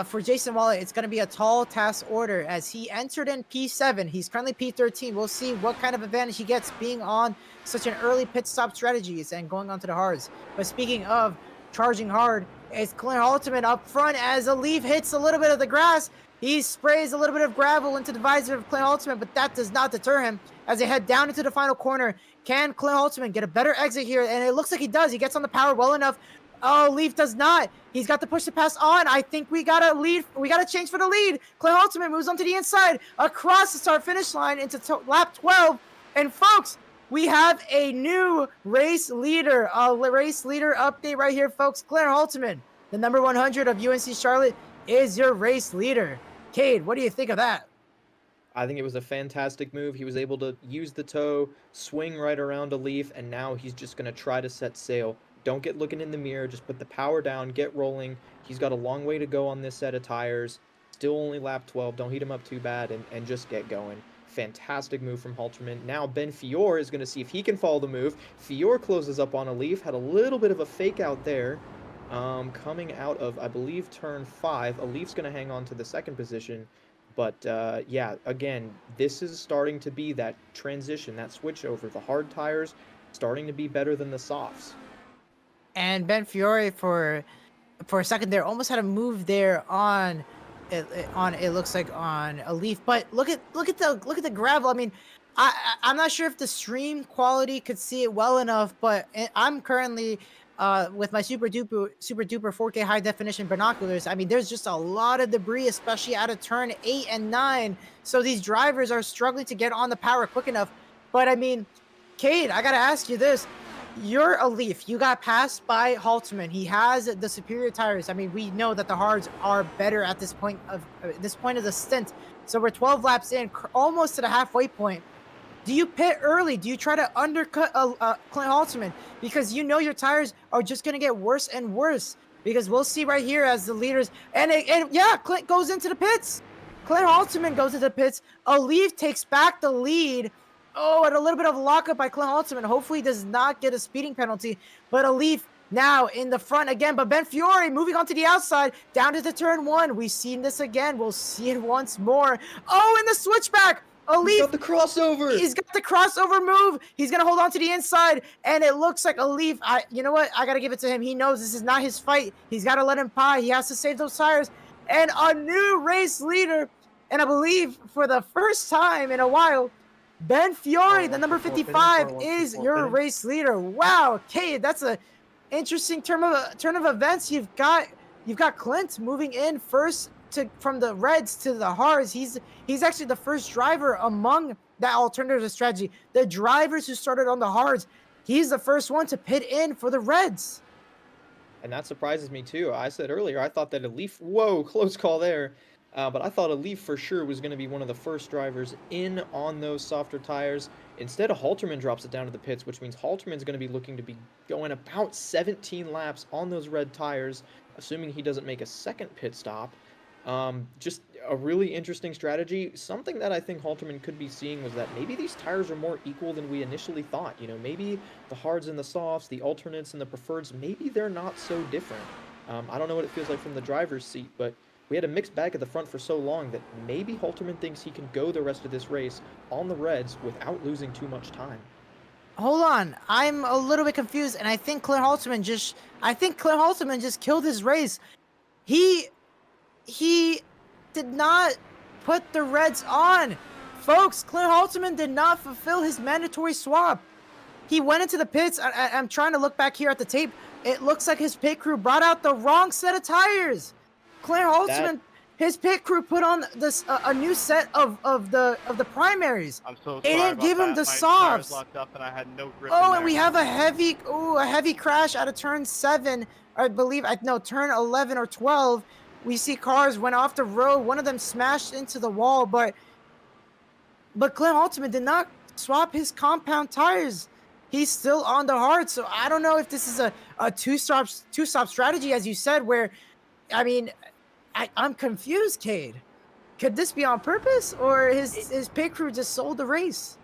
for Jason Wallet, it's going to be a tall task order as he entered in P7. He's currently P13. We'll see what kind of advantage he gets being on such an early pit stop strategies and going on to the hards. But speaking of charging hard, it's Clint Halterman up front as Elif hits a little bit of the grass. He sprays a little bit of gravel into the visor of Clint Halterman, but that does not deter him as they head down into the final corner. Can Clint Halterman get a better exit here? And it looks like he does. He gets on the power well enough. Oh, Leaf does not. He's got to push the pass on. I think we got to lead. We got to change for the lead. Clint Halterman moves onto the inside across the start-finish line into lap 12. And folks, we have a new race leader. A race leader update right here, folks. Clint Halterman, the number 100 of UNC Charlotte, is your race leader. Cade, what do you think of that? I think it was a fantastic move. He was able to use the toe, swing right around a leaf, and now he's just going to try to set sail. Don't get looking in the mirror. Just put the power down, get rolling. He's got a long way to go on this set of tires. Still only lap 12. Don't heat him up too bad, and just get going. Fantastic move from Halterman. Now Ben Fior is going to see if he can follow the move. Fior closes up on a leaf. Had a little bit of a fake out there. Coming out of, I believe, turn 5. A leaf's going to hang on to the second position. But yeah, again, this is starting to be that transition, that switch over. The hard tires starting to be better than the softs. And Ben Fiore for a second there almost had a move there on it looks like on a leaf. But look at the gravel. I mean, I'm not sure if the stream quality could see it well enough, but I'm currently with my super duper 4K high definition binoculars. I mean, there's just a lot of debris, especially out of turn 8 and 9. So these drivers are struggling to get on the power quick enough. But I mean, Cade, I gotta ask you this. You're a Leaf. You got passed by Halterman. He has the superior tires. I mean, we know that the hards are better at this point of the stint. So we're 12 laps in, almost to the halfway point. Do you pit early? Do you try to undercut Clint Halterman? Because you know your tires are just going to get worse and worse. Because we'll see right here as the leaders. And yeah, Clint goes into the pits. Clint Halterman goes into the pits. A Leaf takes back the lead. Oh, and a little bit of lockup by Clint Halterman. Hopefully does not get a speeding penalty. But a Leaf now in the front again. But Ben Fiore moving on to the outside. Down to the turn 1. We've seen this again. We'll see it once more. Oh, and the switchback. He's got the crossover. He's got the crossover move. He's going to hold on to the inside. And it looks like a Leaf. You know what? I got to give it to him. He knows this is not his fight. He's got to let him pie. He has to save those tires. And a new race leader. And I believe for the first time in a while, Ben Fiore, the number 55, is your race leader. Wow, Cade, that's a interesting turn of events. You've got Clint moving in first from the reds to the hards. He's actually the first driver among that alternative strategy. The drivers who started on the hards, he's the first one to pit in for the reds. And that surprises me too. I said earlier, I thought that a Leaf, whoa, close call there. But I thought a Leaf for sure was going to be one of the first drivers in on those softer tires. Instead, Halterman drops it down to the pits, which means Halterman's going to be looking to be going about 17 laps on those red tires, assuming he doesn't make a second pit stop. Just a really interesting strategy. Something that I think Halterman could be seeing was that maybe these tires are more equal than we initially thought. You know, maybe the hards and the softs, the alternates and the preferreds, maybe they're not so different. I don't know what it feels like from the driver's seat, but we had a mixed bag at the front for so long that maybe Halterman thinks he can go the rest of this race on the reds without losing too much time. Hold on, I'm a little bit confused, and I think Clint Halterman just killed his race. He did not put the reds on. Folks, Clint Halterman did not fulfill his mandatory swap. He went into the pits. I'm trying to look back here at the tape. It looks like his pit crew brought out the wrong set of tires. Clint Halterman, his pit crew put on this a new set of the primaries. I'm so sorry. They didn't give him the softs. Locked up and I had no grip. Oh, and we have a heavy crash out of turn 7. I believe turn 11 or 12. We see cars went off the road. One of them smashed into the wall, but Clint Halterman did not swap his compound tires. He's still on the hard. So I don't know if this is a two-stop strategy, as you said, where, I mean, I'm confused, Cade. Could this be on purpose, or his pit crew just sold the race?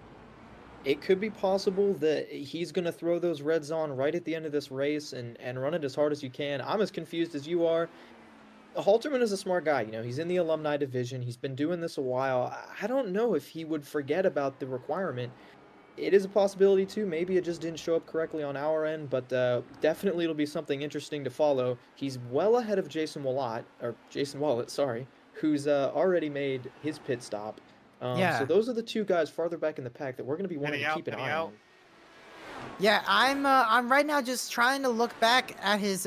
It could be possible that he's going to throw those reds on right at the end of this race and run it as hard as you can. I'm as confused as you are. Halterman is a smart guy. You know, he's in the alumni division. He's been doing this a while. I don't know if he would forget about the requirement. It is a possibility, too. Maybe it just didn't show up correctly on our end, but definitely it'll be something interesting to follow. He's well ahead of Jason Wallet, sorry, who's already made his pit stop. Yeah. So those are the two guys farther back in the pack that we're going to be wanting to keep an eye on. Yeah, I'm right now just trying to look back at his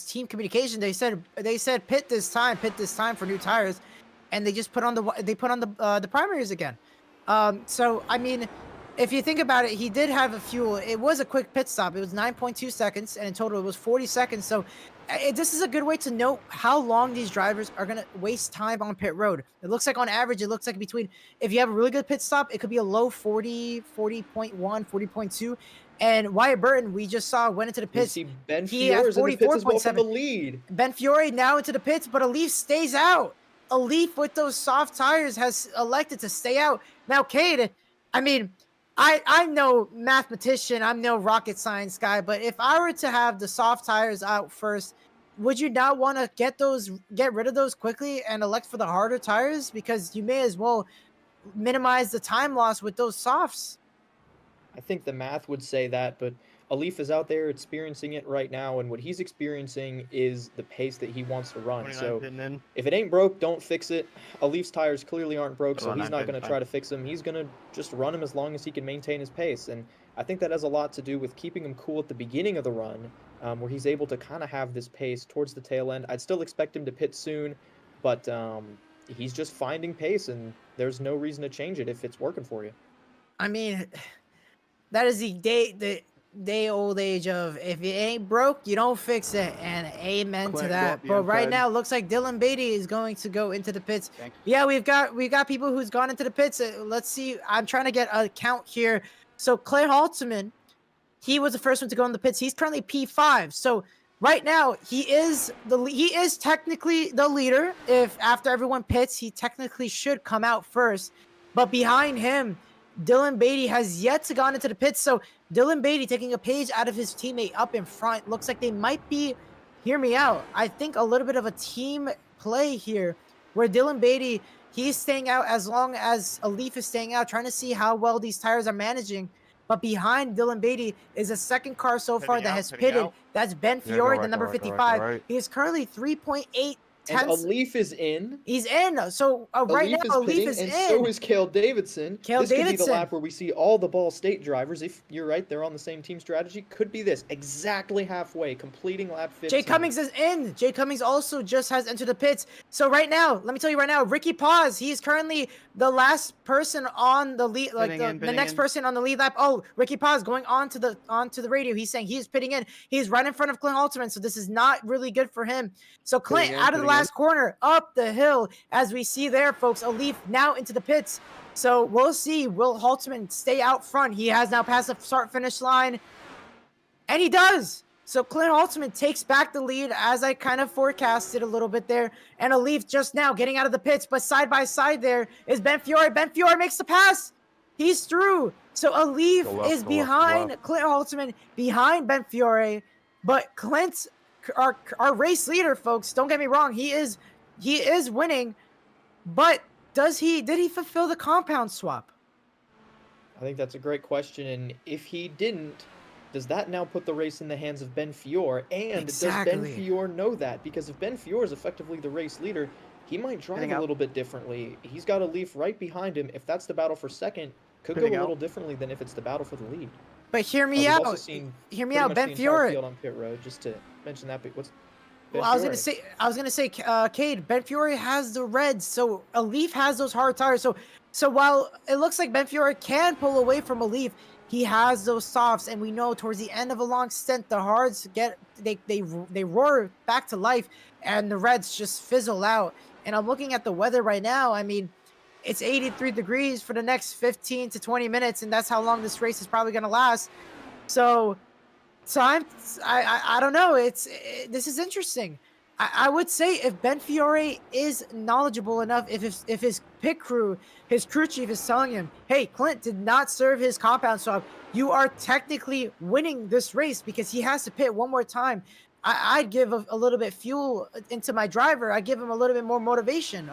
team communication. They said pit this time for new tires, and they just put on the primaries again. So I mean, if you think about it, he did have a fuel. It was a quick pit stop. It was 9.2 seconds, and in total it was 40 seconds. So this is a good way to note how long these drivers are going to waste time on pit road. It looks like on average, it looks like between, if you have a really good pit stop, it could be a low 40, 40.1, 40.2. And Wyatt Burton, we just saw, went into the We pits. see Ben He had Fior's in the pits as well for the 44.7. lead. Ben Fiore now into the pits, but a Leaf stays out. A Leaf with those soft tires has elected to stay out. Now, Cade, I mean, I'm no mathematician, I'm no rocket science guy, but if I were to have the soft tires out first, would you not want to get rid of those quickly and elect for the harder tires? Because you may as well minimize the time loss with those softs. I think the math would say that, but Alif is out there experiencing it right now, and what he's experiencing is the pace that he wants to run. So if it ain't broke, don't fix it. Alif's tires clearly aren't broke, so he's not going to try to fix them. He's going to just run them as long as he can maintain his pace, and I think that has a lot to do with keeping him cool at the beginning of the run, where he's able to kind of have this pace towards the tail end. I'd still expect him to pit soon, but he's just finding pace, and there's no reason to change it if it's working for you. I mean, that is the day old age of if it ain't broke, you don't fix it, and amen to that. But right now, it looks like Dylan Beatty is going to go into the pits. Thanks. Yeah, we've got people who's gone into the pits. Let's see. I'm trying to get a count here. So Clay Halterman, he was the first one to go in the pits. He's currently P5. So right now, he is technically the leader. If after everyone pits, he technically should come out first. But behind him, Dylan Beatty has yet to gone into the pits. So Dylan Beatty taking a page out of his teammate up in front. Looks like they might be, hear me out, I think a little bit of a team play here where Dylan Beatty, he's staying out as long as Alif is staying out, trying to see how well these tires are managing. But behind Dylan Beatty is a second car so far that has pitted. That's Ben Fiore, the number 55. He is currently 3.8 and Alif is in. He's in. So right now, Alif is in. And so is Cale Davidson. This could be the lap where we see all the Ball State drivers. If you're right, they're on the same team strategy. Could be this. Exactly halfway, completing lap 15. Jay Cummings is in. Jay Cummings also just has entered the pits. So right now, let me tell you right now, Ricky Paz, he's currently the last person on the lead, like the next person on the lead lap. Oh, Ricky Paz going onto the radio. He's saying he's pitting in. He's right in front of Clint Halterman, so this is not really good for him. So Clint out of the last corner, up the hill, as we see there, folks. Alif now into the pits. So we'll see. Will Halterman stay out front? He has now passed the start-finish line, and he does. So Clint Halterman takes back the lead, as I kind of forecasted a little bit there. And Alif just now getting out of the pits, but side by side there is Ben Fiore. Ben Fiore makes the pass. He's through. So Alif is behind Clint Halterman, behind Ben Fiore, but Clint's our race leader, folks. Don't get me wrong. He is winning, but did he fulfill the compound swap? I think that's a great question, and if he didn't, does that now put the race in the hands of Ben Fiore? And does Ben Fiore know that? Because if Ben Fiore is effectively the race leader, he might drive a little bit differently. He's got a Leaf right behind him. If that's the battle for second, could go a little differently than if it's the battle for the lead. But hear me out. Hear me out. Ben Fiore on pit road, just to mention that. What's Ben Fiore? I was gonna say, Cade. Ben Fiore has the reds, so Alif has those hard tires. So while it looks like Ben Fiore can pull away from Alif, he has those softs, and we know towards the end of a long stint, the hards they roar back to life, and the reds just fizzle out. And I'm looking at the weather right now. I mean, it's 83 degrees for the next 15 to 20 minutes, and that's how long this race is probably gonna last. So I don't know. This is interesting. I would say if Ben Fiore is knowledgeable enough, if his pit crew, his crew chief is telling him, hey, Clint did not serve his compound swap, you are technically winning this race because he has to pit one more time. I'd give a little bit fuel into my driver. I'd give him a little bit more motivation.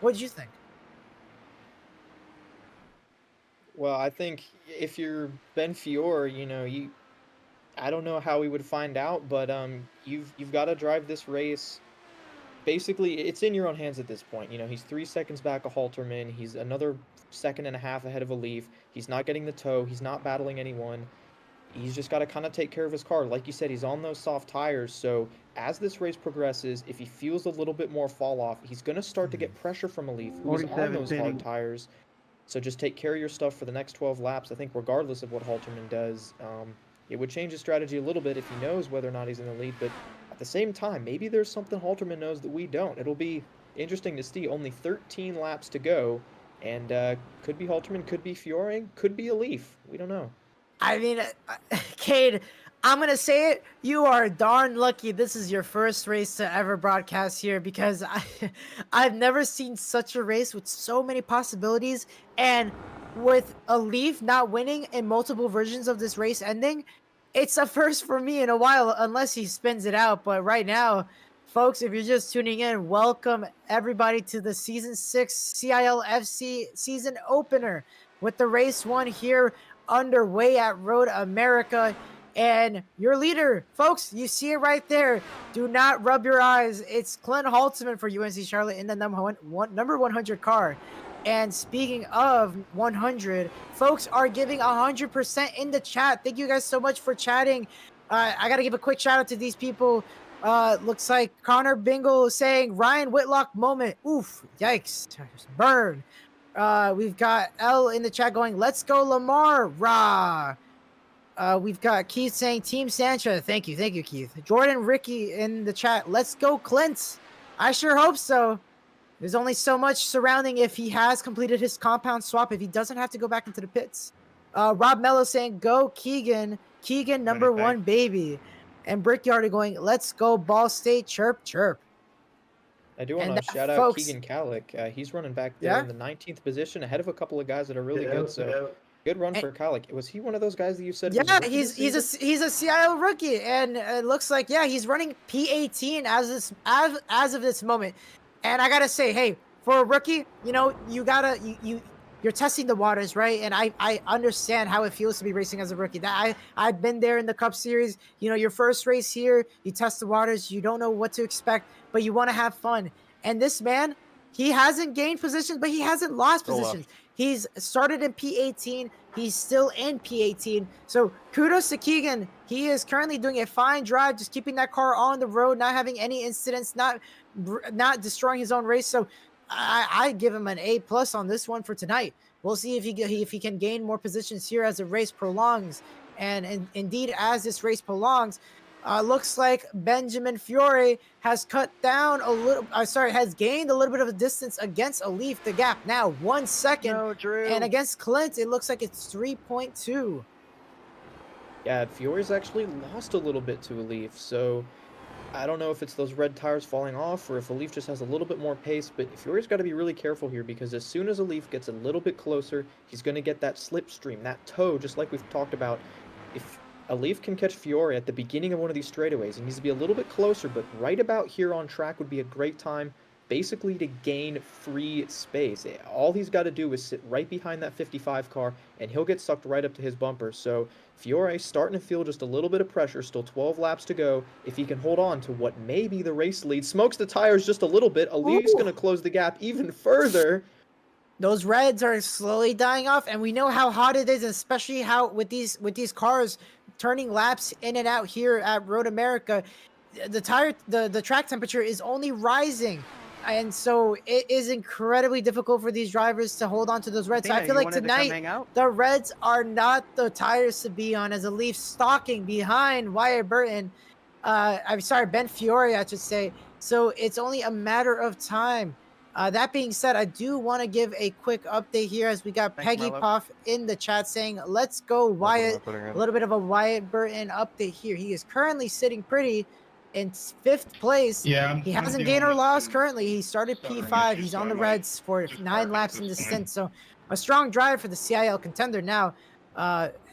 What did you think? Well, I think if you're Ben Fiore, I don't know how we would find out, but you've got to drive this race. Basically, it's in your own hands at this point. He's 3 seconds back of Halterman. He's another second and a half ahead of Alif. He's not getting the tow. He's not battling anyone. He's just got to kind of take care of his car. Like you said, he's on those soft tires. So as this race progresses, if he feels a little bit more fall off, he's going to start to get pressure from Alif, who's on those hard tires. So just take care of your stuff for the next 12 laps. I think regardless of what Halterman does, it would change his strategy a little bit if he knows whether or not he's in the lead, but I at the same time, maybe there's something Halterman knows that we don't. It'll be interesting to see. Only 13 laps to go, and could be Halterman, could be Fiore, could be a Leaf. We don't know. I mean, Cade, I'm gonna say it. You are darn lucky. This is your first race to ever broadcast here because I've never seen such a race with so many possibilities, and with a Leaf not winning in multiple versions of this race ending, it's a first for me in a while, unless he spins it out. But right now, folks, if you're just tuning in, welcome everybody to the Season 6 CILFC season opener with the race one here underway at Road America. And your leader, folks, you see it right there. Do not rub your eyes. It's Clint Halteman for UNC Charlotte in the number 100 car. And speaking of 100, folks are giving 100% in the chat. Thank you guys so much for chatting. I got to give a quick shout out to these people. Looks like Connor Bingle saying Ryan Whitlock moment. Oof, yikes, burn. We've got L in the chat going, let's go Lamar, rah. We've got Keith saying Team Sancha. Thank you, Keith. Jordan Ricky in the chat, let's go Clint. I sure hope so. There's only so much surrounding if he has completed his compound swap, if he doesn't have to go back into the pits. Rob Mello saying, go Keegan. Keegan, number one, baby. And Brickyard are going, let's go Ball State, chirp, chirp. I do want to shout out Keegan Kallick. He's running back there in the 19th position, ahead of a couple of guys that are really good. So good run for Kallick. Was he one of those guys that you said? Yeah, he's a CIL rookie, and it looks like he's running P18 as of this moment. And I gotta say, hey, for a rookie, you're testing the waters, right? And I understand how it feels to be racing as a rookie. That I've been there in the Cup Series. Your first race here, you test the waters, you don't know what to expect, but you want to have fun. And this man, he hasn't gained positions, but he hasn't lost positions. He's started in P18. He's still in P18. So kudos to Keegan. He is currently doing a fine drive, just keeping that car on the road, not having any incidents, not destroying his own race. So I give him an A+ on this one for tonight. We'll see if he can gain more positions here as the race prolongs. And indeed, as this race prolongs, looks like Benjamin Fiore has has gained a little bit of a distance against a Leaf. The gap now 1 second. No, Drew. And against Clint, it looks like it's 3.2. Yeah, Fiore's actually lost a little bit to a Leaf, so I don't know if it's those red tires falling off or if a Leaf just has a little bit more pace, but Fiore's got to be really careful here because as soon as a Leaf gets a little bit closer, he's going to get that slipstream, that toe, just like we've talked about. If a Leaf can catch Fiore at the beginning of one of these straightaways, he needs to be a little bit closer, but right about here on track would be a great time basically to gain free space. All he's got to do is sit right behind that 55 car and he'll get sucked right up to his bumper. So Fiore starting to feel just a little bit of pressure, still 12 laps to go. If he can hold on to what may be the race lead, smokes the tires just a little bit, a Leaf's going to close the gap even further. Those reds are slowly dying off, and we know how hot it is, especially how with these cars turning laps in and out here at Road America, the track temperature is only rising. And so it is incredibly difficult for these drivers to hold on to those reds. So I feel like tonight, the reds are not the tires to be on as a Leaf stalking behind Wyatt Burton. I'm sorry, Ben Fiore, I should say. So it's only a matter of time. That being said, I do want to give a quick update here as we got Peggy Poff in the chat saying, let's go Wyatt. A little bit of a Wyatt Burton update here. He is currently sitting pretty in 5th place. Yeah, he hasn't gained or lost currently. He started P5. He's on the reds for 9 laps in the stint. So a strong drive for the CIL contender now.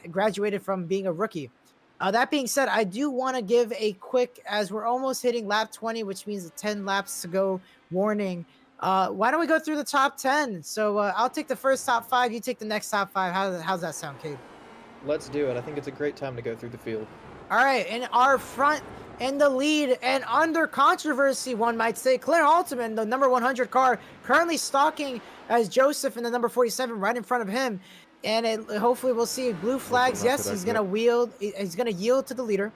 Graduated from being a rookie. That being said, I do want to give a quick, as we're almost hitting lap 20, which means 10 laps to go warning. Why don't we go through the top 10? So I'll take the first top 5. You take the next top 5. How's that sound, Cade? Let's do it. I think it's a great time to go through the field. All right. In our front, in the lead, and under controversy, one might say, Clint Halteman, the number 100 car, currently stalking as Joseph in the number 47 right in front of him. And hopefully we'll see blue flags. Yes, he's going to yield to the leader.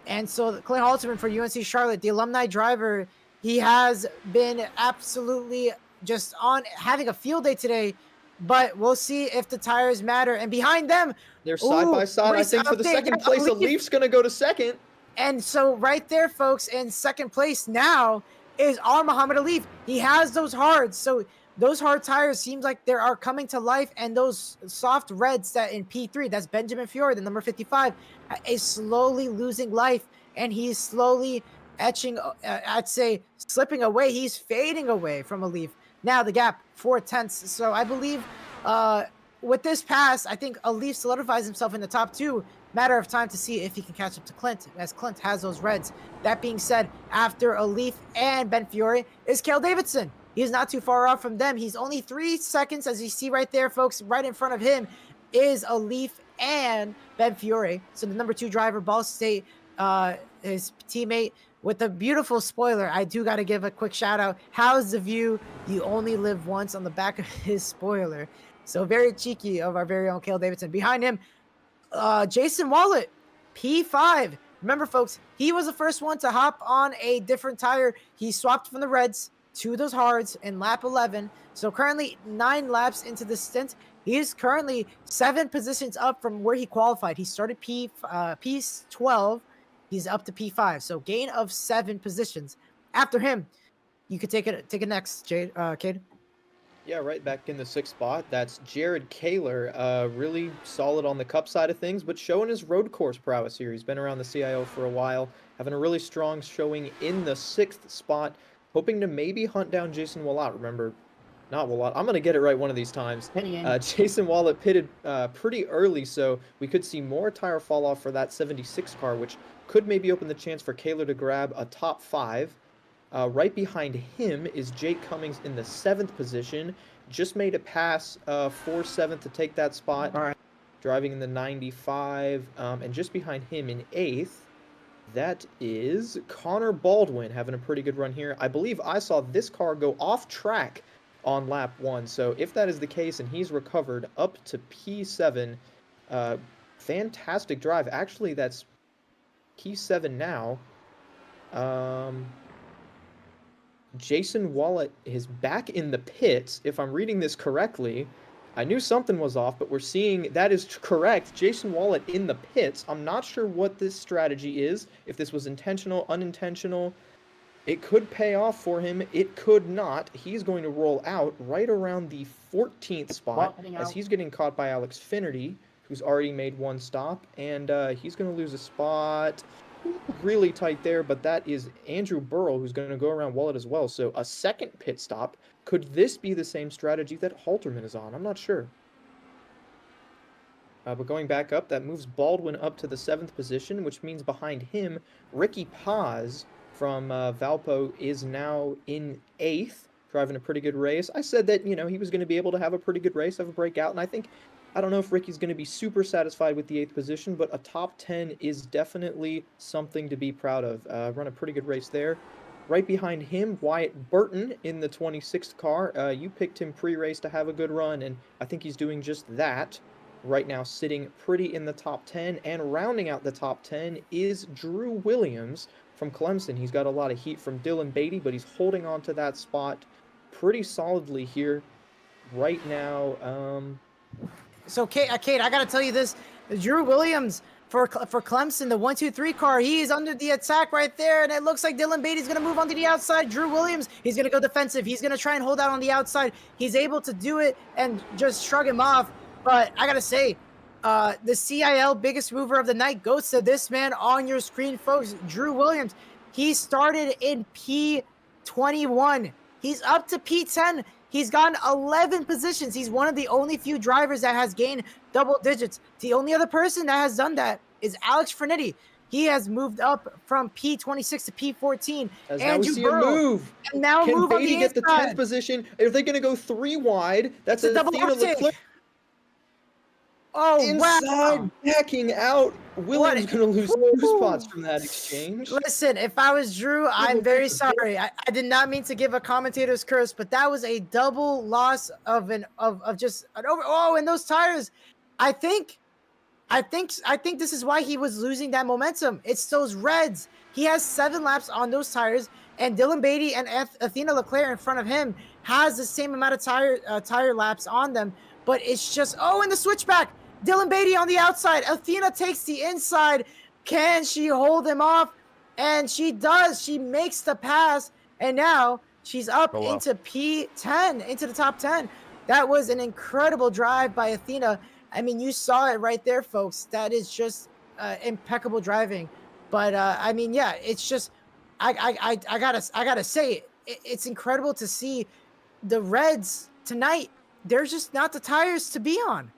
And so Clint Halteman for UNC Charlotte, the alumni driver, he has been absolutely just on having a field day today, but we'll see if the tires matter. And behind them, they're side by side. I think for the second place, a Leaf's going to go to second. And so right there, folks, in second place now is our Muhammad Alif. He has those hards. So those hard tires seems like they are coming to life, and those soft reds that in P3, that's Benjamin Fiore, the number 55, is slowly losing life, and he's slowly etching, I'd say, slipping away. He's fading away from Alif. Now the gap, 4/10. So I believe with this pass, I think Alif solidifies himself in the top two. Matter of time to see if he can catch up to Clint, as Clint has those reds. That being said, after Alif and Ben Fiore is Cale Davidson. He's not too far off from them. He's only 3 seconds, as you see right there, folks. Right in front of him is Alif and Ben Fiore. So the number 2 driver, Ball State, his teammate, with a beautiful spoiler. I do got to give a quick shout out. How's the view? You only live once on the back of his spoiler. So very cheeky of our very own Cale Davidson. Behind him, Jason Wallet, P5. Remember, folks, he was the first one to hop on a different tire. He swapped from the reds to those hards in lap 11. So currently 9 laps into the stint. He is currently 7 positions up from where he qualified. He started P12. He's up to P5. So gain of 7 positions. After him, you could take it next, Cade. Yeah, right back in the 6th spot. That's Jared Kaler, really solid on the cup side of things, but showing his road course prowess here. He's been around the CIO for a while, having a really strong showing in the 6th spot, hoping to maybe hunt down Jason Wallet. Remember, not Wallet. I'm going to get it right one of these times. Jason Wallet pitted pretty early, so we could see more tire fall off for that 76 car, which could maybe open the chance for Kaler to grab a top 5. Right behind him is Jake Cummings in the 7th position. Just made a pass for 7th to take that spot. All right. Driving in the 95. And just behind him in 8th, that is Connor Baldwin having a pretty good run here. I believe I saw this car go off track on lap 1. So if that is the case and he's recovered up to P7, fantastic drive. Actually, that's P7 now. Jason Wallet is back in the pits, if I'm reading this correctly. I knew something was off, but we're seeing that is correct. Jason Wallet in the pits. I'm not sure what this strategy is, if this was intentional, unintentional. It could pay off for him. It could not. He's going to roll out right around the 14th spot as he's getting caught by Alex Finnerty, who's already made 1 stop, and he's going to lose a spot. Really tight there, but that is Andrew Burrell, who's going to go around Wallet as well. So a second pit stop. Could this be the same strategy that Halterman is on? I'm not sure. But going back up, that moves Baldwin up to the 7th position, which means behind him, Ricky Paz from Valpo is now in 8th, driving a pretty good race. I said that, he was going to be able to have a pretty good race, have a breakout, and I don't know if Ricky's going to be super satisfied with the 8th position, but a top 10 is definitely something to be proud of. Run a pretty good race there. Right behind him, Wyatt Burton in the 26th car. You picked him pre-race to have a good run, and I think he's doing just that. Right now sitting pretty in the top 10, and rounding out the top 10 is Drew Williams from Clemson. He's got a lot of heat from Dylan Beatty, but he's holding on to that spot pretty solidly here right now. So, Kate, I got to tell you this. Drew Williams for Clemson, the 1-2-3 car, he is under the attack right there, and it looks like Dylan Beatty's going to move onto the outside. Drew Williams, he's going to go defensive. He's going to try and hold out on the outside. He's able to do it and just shrug him off. But I got to say, the CIL biggest mover of the night goes to this man on your screen, folks. Drew Williams, he started in P21. He's up to P10. He's gotten 11 positions. He's one of the only few drivers that has gained double digits. The only other person that has done that is Alex Frenetti. He has moved up from P26 to P14. As now we see a move. And now Can move Beatty on the get the 10th position? Are they going to go 3 wide? That's a double Leclerc. Oh, inside, wow. backing out. Williams going to lose 2 spots from that exchange. Listen, if I was Drew, I'm very sorry. I did not mean to give a commentator's curse, but that was a double loss of just an over. Oh, and those tires. I think this is why he was losing that momentum. It's those reds. He has 7 laps on those tires, and Dylan Beatty and Athena Leclerc in front of him has the same amount of tire laps on them. But it's just, and the switchback. Dylan Beatty on the outside. Athena takes the inside. Can she hold him off? And she does. She makes the pass, and now she's up into P10, into the top 10. That was an incredible drive by Athena. I mean, you saw it right there, folks. That is just impeccable driving. But I mean, yeah, it's just I gotta say it's incredible to see the Reds tonight. They're just not the tires to be on.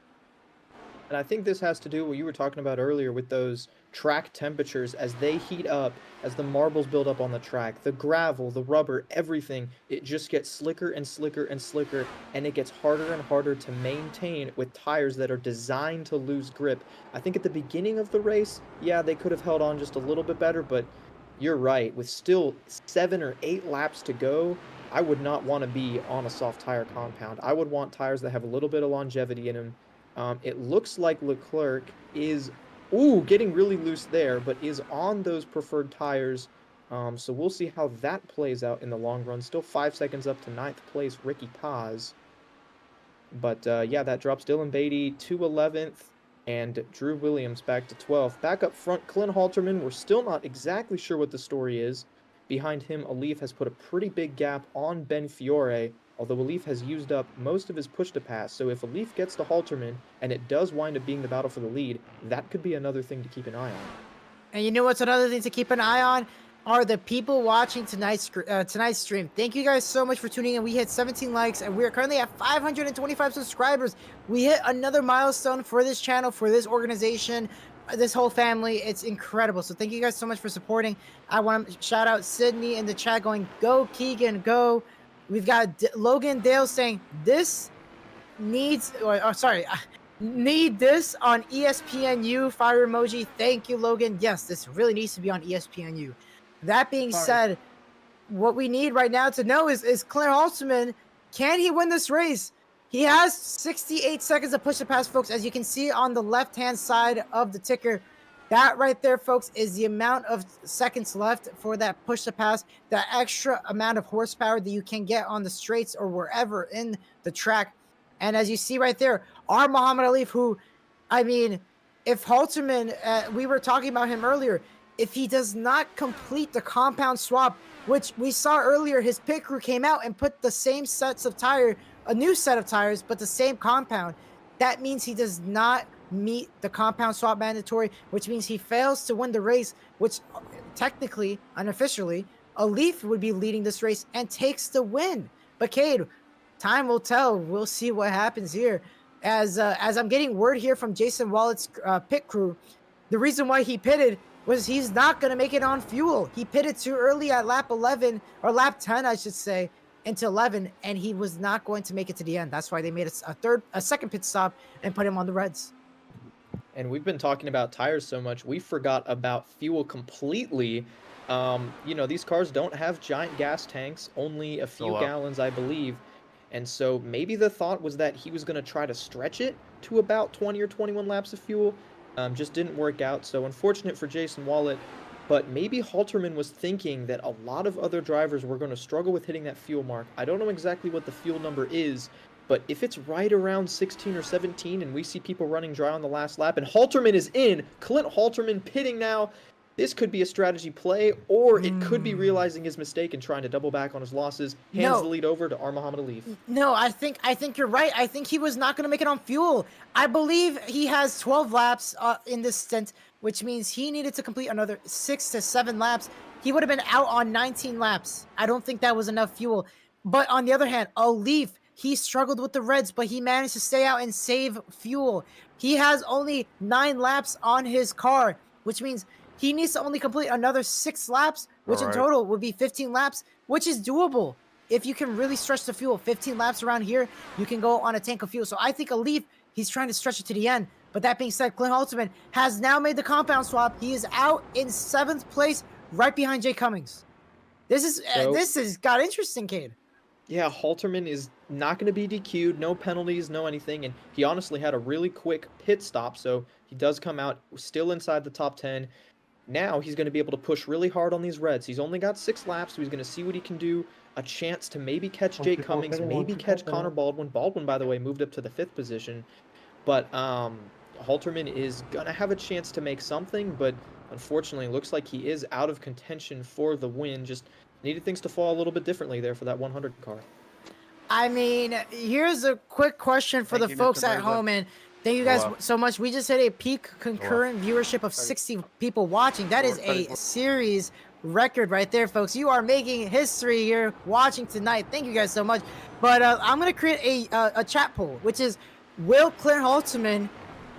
And I think this has to do what you were talking about earlier with those track temperatures as they heat up, as the marbles build up on the track, the gravel, the rubber, everything, it just gets slicker and slicker and slicker, and it gets harder and harder to maintain with tires that are designed to lose grip. I think at the beginning of the race, yeah, they could have held on just a little bit better, but you're right, with still 7 or 8 laps to go, I would not want to be on a soft tire compound. I would want tires that have a little bit of longevity in them. It looks like Leclerc is, getting really loose there, but is on those preferred tires. So we'll see how that plays out in the long run. Still 5 seconds up to 9th place, Ricky Paz. But yeah, that drops Dylan Beatty to 11th and Drew Williams back to 12th. Back up front, Clint Halterman, we're still not exactly sure what the story is. Behind him, Alif has put a pretty big gap on Ben Fiore, although Alif has used up most of his push-to-pass, so if Alif gets to Halterman, and it does wind up being the battle for the lead, that could be another thing to keep an eye on. And you know what's another thing to keep an eye on? Are the people watching tonight's stream. Thank you guys so much for tuning in. We hit 17 likes, and we are currently at 525 subscribers. We hit another milestone for this channel, for this organization, this whole family. It's incredible. So thank you guys so much for supporting. I want to shout out Sydney in the chat going, go Keegan, go. We've got Logan Dale saying this needs, need this on ESPNU, fire emoji. Thank you, Logan. Yes, this really needs to be on ESPNU. That being said, what we need right now to know is Clint Halterman, can he win this race? He has 68 seconds to push the pass, folks. As you can see on the left-hand side of the ticker, that right there, folks, is the amount of seconds left for that push to pass, that extra amount of horsepower that you can get on the straights or wherever in the track. And as you see right there, our Muhammad Alif, who, I mean, if Halterman, we were talking about him earlier, if he does not complete the compound swap, which we saw earlier, his pit crew came out and put the same sets of tire, a new set of tires, but the same compound, that means he does not meet the compound swap mandatory, which means he fails to win the race, which technically, unofficially, Alif would be leading this race and takes the win. But Cade, time will tell. We'll see what happens here. As I'm getting word here from Jason Wallett's pit crew, the reason why he pitted was he's not going to make it on fuel. He pitted too early at lap 11, or lap 10, I should say, into 11, and he was not going to make it to the end. That's why they made a second pit stop and put him on the Reds. And we've been talking about tires so much, we forgot about fuel completely. You know, these cars don't have giant gas tanks, only a few gallons, I believe. And so maybe the thought was that he was going to try to stretch it to about 20 or 21 laps of fuel. Just didn't work out. So unfortunate for Jason Wallett. But maybe Halterman was thinking that a lot of other drivers were going to struggle with hitting that fuel mark. I don't know exactly what the fuel number is, but if it's right around 16 or 17 and we see people running dry on the last lap and Halterman is in, Clint Halterman pitting now, this could be a strategy play, or it could be realizing his mistake and trying to double back on his losses. Hands the lead over to our Muhammad Alif. No, I think you're right. I think he was not going to make it on fuel. I believe he has 12 laps in this stint, which means he needed to complete another 6 to 7 laps. He would have been out on 19 laps. I don't think that was enough fuel. But on the other hand, Alif, he struggled with the Reds, but he managed to stay out and save fuel. He has only 9 laps on his car, which means he needs to only complete another 6 laps, which in total would be 15 laps, which is doable. If you can really stretch the fuel, 15 laps around here, you can go on a tank of fuel. So I think Alif, he's trying to stretch it to the end. But that being said, Clint Halterman has now made the compound swap. He is out in 7th place, right behind Jay Cummings. This has got interesting, Cade. Yeah, Halterman is not going to be DQ'd, no penalties, no anything, and he honestly had a really quick pit stop, so he does come out still inside the top 10. Now he's going to be able to push really hard on these Reds. He's only got 6 laps, so he's going to see what he can do. A chance to maybe catch Jay Cummings, maybe catch Connor Baldwin. Baldwin, by the way, moved up to the 5th position. But Halterman is going to have a chance to make something, but unfortunately, it looks like he is out of contention for the win. Just needed things to fall a little bit differently there for that 100 car. I mean, here's a quick question for Thank the you, folks Mr. at Mirza. home, and thank you guys Wow. so much. We just hit a peak concurrent viewership of 60 people watching. That is a series record right there, folks. You are making history here watching tonight. Thank you guys so much. But I'm gonna create a chat poll, which is, will Clint Halterman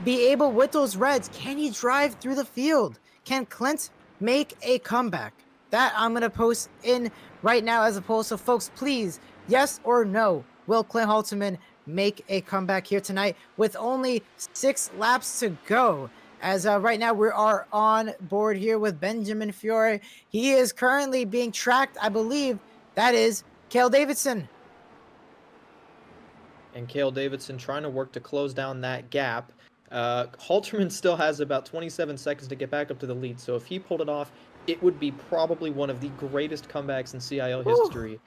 be able with those reds? Can he drive through the field? Can Clint make a comeback? That I'm gonna post in right now as a poll. So folks, please, yes or no, will Clint Halterman make a comeback here tonight with only 6 laps to go? As right now we are on board here with Benjamin Fiore. He is currently being tracked, I believe that is Cale Davidson. And Cale Davidson trying to work to close down that gap. Halterman still has about 27 seconds to get back up to the lead, so if he pulled it off, it would be probably one of the greatest comebacks in CIL history.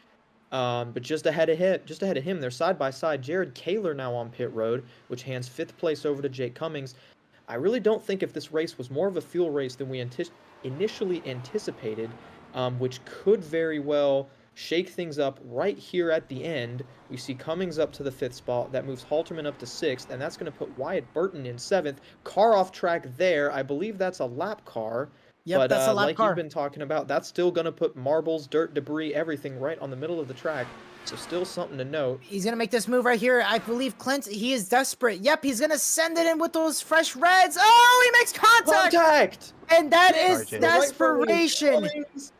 But just ahead of him, they're side by side. Jared Kaler now on pit road, which hands 5th place over to Jake Cummings. I really don't think if this race was more of a fuel race than we initially anticipated, which could very well shake things up right here at the end. We see Cummings up to the 5th spot. That moves Halterman up to 6th, and that's going to put Wyatt Burton in 7th. Car off track there. I believe that's a lap car. Yep, But that's a lap like car. you've been talking about, that's still going to put marbles, dirt, debris, everything right on the middle of the track. So still something to note. He's going to make this move right here. I believe Clint, he is desperate. Yep, he's going to send it in with those fresh reds. Oh, he makes contact! And that is Jake. desperation.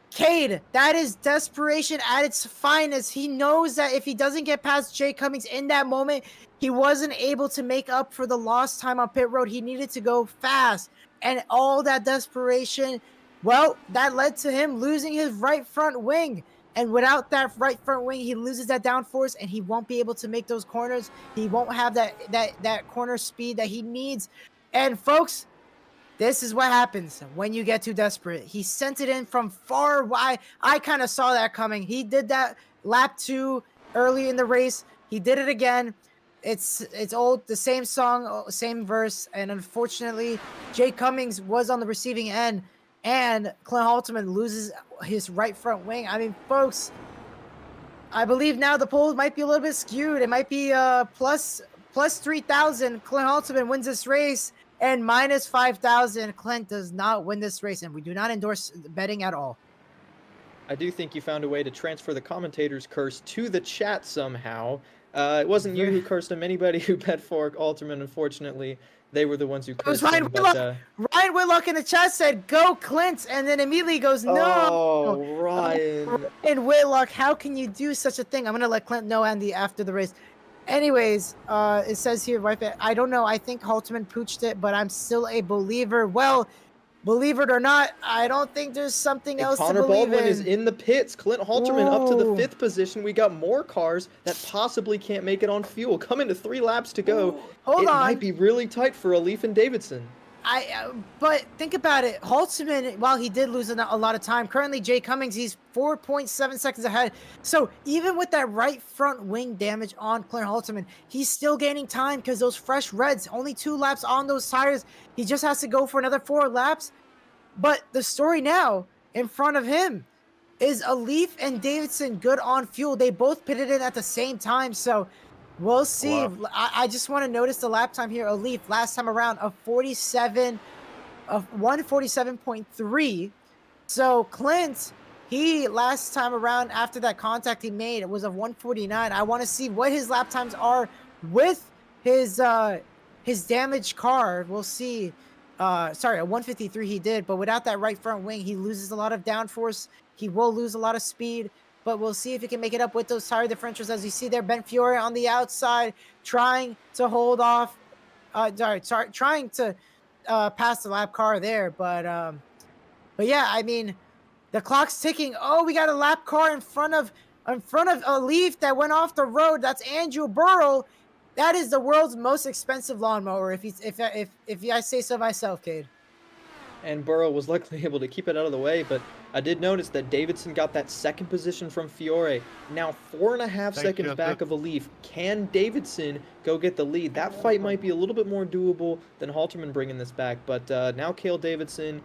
Cade, that is desperation at its finest. He knows that if he doesn't get past Jay Cummings in that moment, he wasn't able to make up for the lost time on pit road. He needed to go fast. And all that desperation, well, that led to him losing his right front wing. And without that right front wing, he loses that downforce, and he won't be able to make those corners. He won't have that corner speed that he needs. And folks, this is what happens when you get too desperate. He sent it in from far wide. I kind of saw that coming. He did that lap 2 early in the race. He did it again. It's old, the same song, same verse, and unfortunately, Jay Cummings was on the receiving end, and Clint Halterman loses his right front wing. I mean, folks, I believe now the poll might be a little bit skewed. It might be plus 3,000. Clint Halterman wins this race, and minus 5,000. Clint does not win this race, and we do not endorse betting at all. I do think you found a way to transfer the commentator's curse to the chat somehow. It wasn't you who cursed him. Anybody who bet for Halterman, unfortunately, they were the ones who cursed him. Ryan Whitlock in the chat said, "Go Clint," and then immediately goes, "No." Oh, Ryan. And Whitlock, how can you do such a thing? I'm gonna let Clint know after the race. Anyways, it says here, right? I don't know. I think Halterman pooched it, but I'm still a believer. Well, believe it or not, I don't think there's something else Connor to believe Baldwin in. is in the pits. Clint Halterman up to the Whoa. 5th position. We got more cars that possibly can't make it on fuel. Coming to 3 laps to go. Hold it on. might be really tight for Alif and Davidson. But think about it. Halterman, while he did lose a lot of time, currently Jay Cummings, he's 4.7 seconds ahead. So even with that right front wing damage on Clint Halterman, he's still gaining time because those fresh reds, only 2 laps on those tires. He just has to go for another 4 laps. But the story now in front of him is Alif and Davidson good on fuel. They both pitted in at the same time. So we'll see. Wow. I just want to notice the lap time here. Alif, last time around, of 147.3. So Clint, he last time around after that contact he made, it was a 149. I want to see what his lap times are with his damaged car. We'll see. Sorry, a 153 he did, but without that right front wing, he loses a lot of downforce. He will lose a lot of speed. But we'll see if he can make it up with those tire differentials. As you see there, Ben Fiore on the outside trying to hold off. Trying to pass the lap car there. But yeah, I mean, the clock's ticking. Oh, we got a lap car in front of Alif that went off the road. That's Andrew Burrow. That is the world's most expensive lawnmower. If I say so myself, Cade. And Burrow was luckily able to keep it out of the way, but I did notice that Davidson got that 2nd position from Fiore. Now 4.5 seconds back of Alif. Can Davidson go get the lead? That fight might be a little bit more doable than Halterman bringing this back, but now Cale Davidson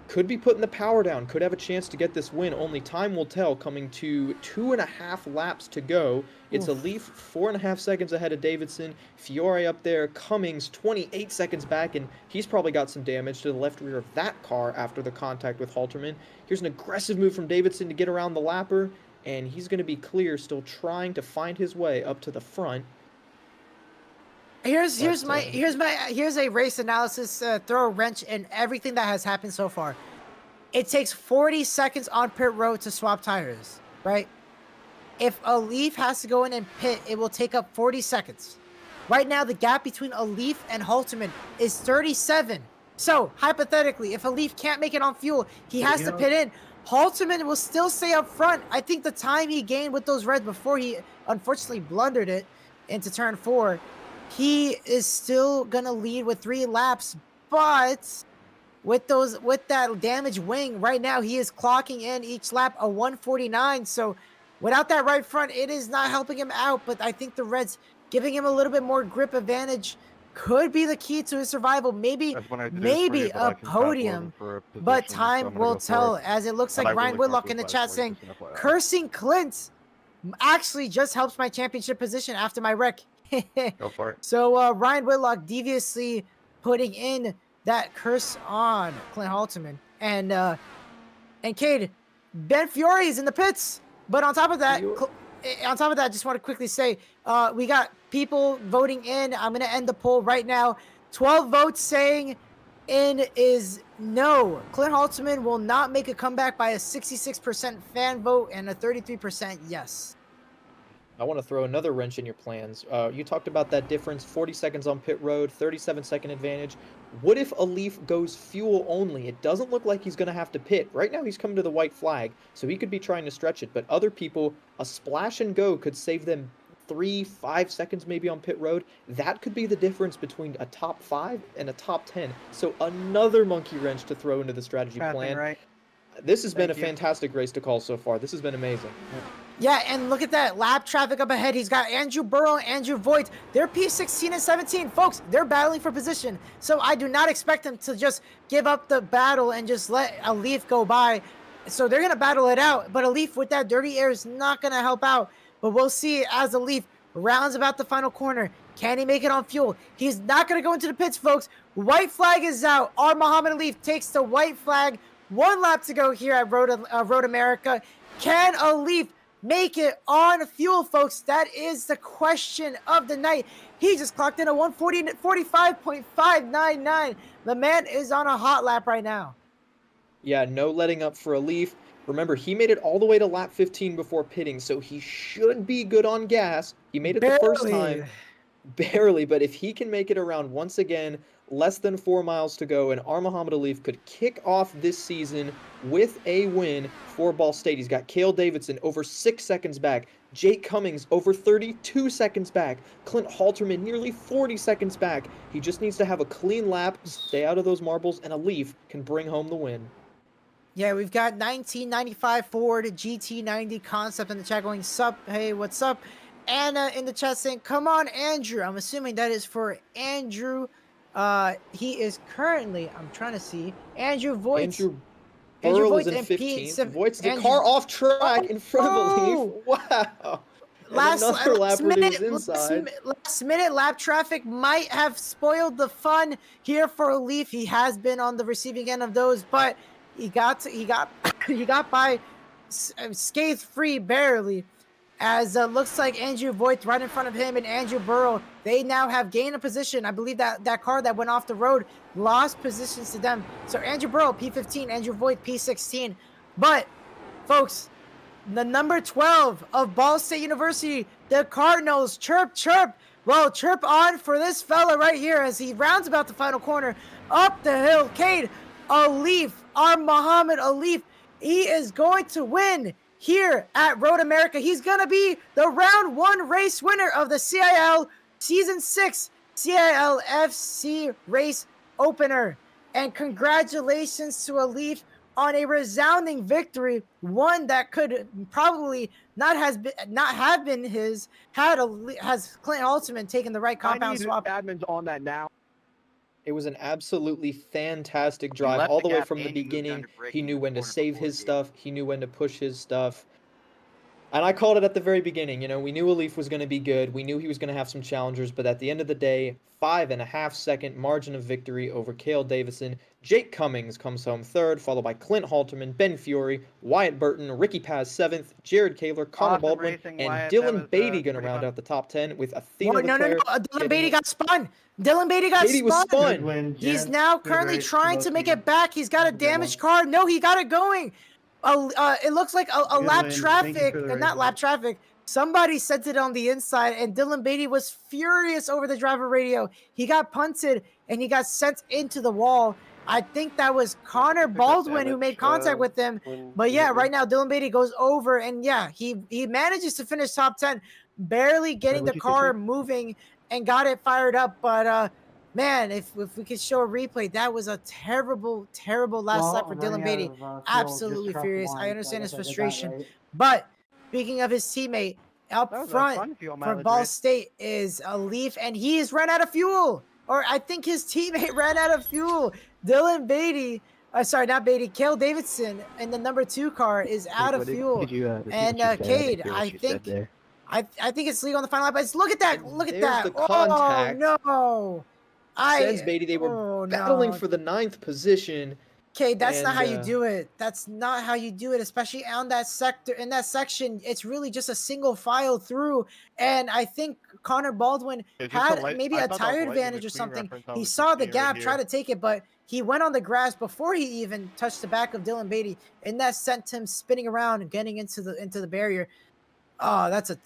could be putting the power down, could have a chance to get this win. Only time will tell, coming to 2.5 laps to go. It's Oof. a Leaf 4.5 seconds ahead of Davidson. Fiore up there, Cummings 28 seconds back, and he's probably got some damage to the left rear of that car after the contact with Halterman. Here's an aggressive move from Davidson to get around the lapper, and he's going to be clear, still trying to find his way up to the front. Here's a race analysis, throw a wrench in everything that has happened so far. It takes 40 seconds on pit road to swap tires, right? If a Leaf has to go in and pit, it will take up 40 seconds. Right now, the gap between a Leaf and Halterman is 37. So, hypothetically, if a Leaf can't make it on fuel, he has to pit in. Halterman will still stay up front. I think the time he gained with those reds before he unfortunately blundered it into turn 4, he is still gonna lead with 3 laps, but with that damaged wing right now, he is clocking in each lap a 149. So without that right front, it is not helping him out. But I think the reds giving him a little bit more grip advantage could be the key to his survival. Maybe a podium, but time will tell. As it looks like Ryan Whitlock in the chat saying, "Cursing Clint actually just helps my championship position after my wreck." Go for it. So Ryan Whitlock deviously putting in that curse on Clint Halterman. And Cade, Ben Fiore is in the pits. But on top of that, just want to quickly say, we got people voting in. I'm going to end the poll right now. 12 votes saying in is no. Clint Halterman will not make a comeback by a 66% fan vote and a 33% yes. I want to throw another wrench in your plans. You talked about that difference, 40 seconds on pit road, 37-second advantage. What if a Leaf goes fuel only? It doesn't look like he's going to have to pit. Right now he's coming to the white flag, so he could be trying to stretch it. But other people, a splash and go could save them 3-5 seconds maybe on pit road. That could be the difference between a top 5 and a top 10. So another monkey wrench to throw into the strategy plan. Right. This has been a fantastic race to call so far. This has been amazing. Yeah, and look at that lap traffic up ahead. He's got Andrew Burrow, Andrew Voigt. They're P16 and 17. Folks, they're battling for position. So I do not expect them to just give up the battle and just let a Leaf go by. So they're going to battle it out. But a Leaf with that dirty air is not going to help out. But we'll see as a Leaf rounds about the final corner. Can he make it on fuel? He's not going to go into the pits, folks. White flag is out. Our Muhammad Ali takes the white flag. 1 lap to go here at Road America. Can a Leaf make it on fuel, folks? That is the question of the night. He just clocked in a 145.599. The man is on a hot lap right now. Yeah, no letting up for a Leaf. Remember, he made it all the way to lap 15 before pitting, so he should be good on gas. He made it the first time. Barely, but if he can make it around once again, less than 4 miles to go, and our Muhammad Ali could kick off this season with a win for Ball State. He's got Cale Davidson over 6 seconds back, Jake Cummings over 32 seconds back, Clint Halterman nearly 40 seconds back. He just needs to have a clean lap, stay out of those marbles, and a Leaf can bring home the win. Yeah, we've got 1995 Ford GT90 concept in the chat going, sup, hey, what's up? Anna in the chat saying, come on, Andrew. I'm assuming that is for Andrew. He is currently, I'm trying to see, Andrew Voigt. Andrew Burrow is in 15th. Voigt's the car off track in front of a Leaf. Wow. Last minute lap traffic might have spoiled the fun here for a Leaf. He has been on the receiving end of those, but he got by scathe-free barely. As looks like Andrew Voigt right in front of him and Andrew Burrow, they now have gained a position. I believe that car that went off the road lost positions to them. So Andrew Burrow, P15, Andrew Voigt, P16. But, folks, the number 12 of Ball State University, the Cardinals, chirp, chirp. Well, chirp on for this fella right here as he rounds about the final corner up the hill. Cade, a Leaf, our Muhammad Ali, he is going to win here at Road America. He's going to be the round 1 race winner of the CIL Season 6 CIL FC race opener. And congratulations to a Leaf on a resounding victory, one that could probably not have been his has Clint Halterman taken the right compound swap. Admins on that now. It was an absolutely fantastic He drive left all the the way gap from the and he moved down beginning. to brake He into knew the when to corner save before his the gate. stuff. He knew when to push his stuff. And I called it at the very beginning. You know, we knew Alif was going to be good. We knew he was going to have some challengers. But at the end of the day, 5.5-second margin of victory over Cale Davison. Jake Cummings comes home third, followed by Clint Halterman, Ben Fury, Wyatt Burton, Ricky Paz seventh, Jared Kaler, Connor Awesome Baldwin, racing, and Wyatt. That Dylan was Beatty going to pretty round fun. out the top 10 with Athena Well, no. Leclerc Dylan getting Beatty it. got spun. Dylan Beatty got Beatty was spun. spun. win, He's gents. now Good currently race to trying both to make of you. it back. He's got a Have a good damaged one. car. No, he got it going. It looks like a Good lap win. Thank you traffic, for the not race. lap traffic. Somebody sent it on the inside, and Dylan Beatty was furious over the driver radio. He got punted and he got sent into the wall. I think that was Connor Baldwin who made contact with him. But yeah, right now Dylan Beatty goes over, and yeah, he manages to finish top 10, barely getting the car moving and got it fired up. But man, if we could show a replay, that was a terrible last lap for Dylan Beatty. Absolutely furious. I understand his frustration. But speaking of his teammate, up That was a front fun fuel for mileage Ball race. State is a Leaf, and he has run out of fuel. Or I think his teammate ran out of fuel. Dylan Beatty, sorry, not Beatty, Cale Davidson in the number 2 car is out of fuel. And Cade, I think it's legal on the final lap. But look at that! And Look at there's that! the Oh contact. no! Says Beatty, they were battling for the 9th position. Okay, that's not how you And, do it. That's not how you do it, especially on that sector, in that section. It's really just a single file through. And I think Connor Baldwin had maybe a tire advantage or something. He saw the gap, tried to take it, but he went on the grass before he even touched the back of Dylan Beatty, and that sent him spinning around and getting into the barrier. Oh, that's a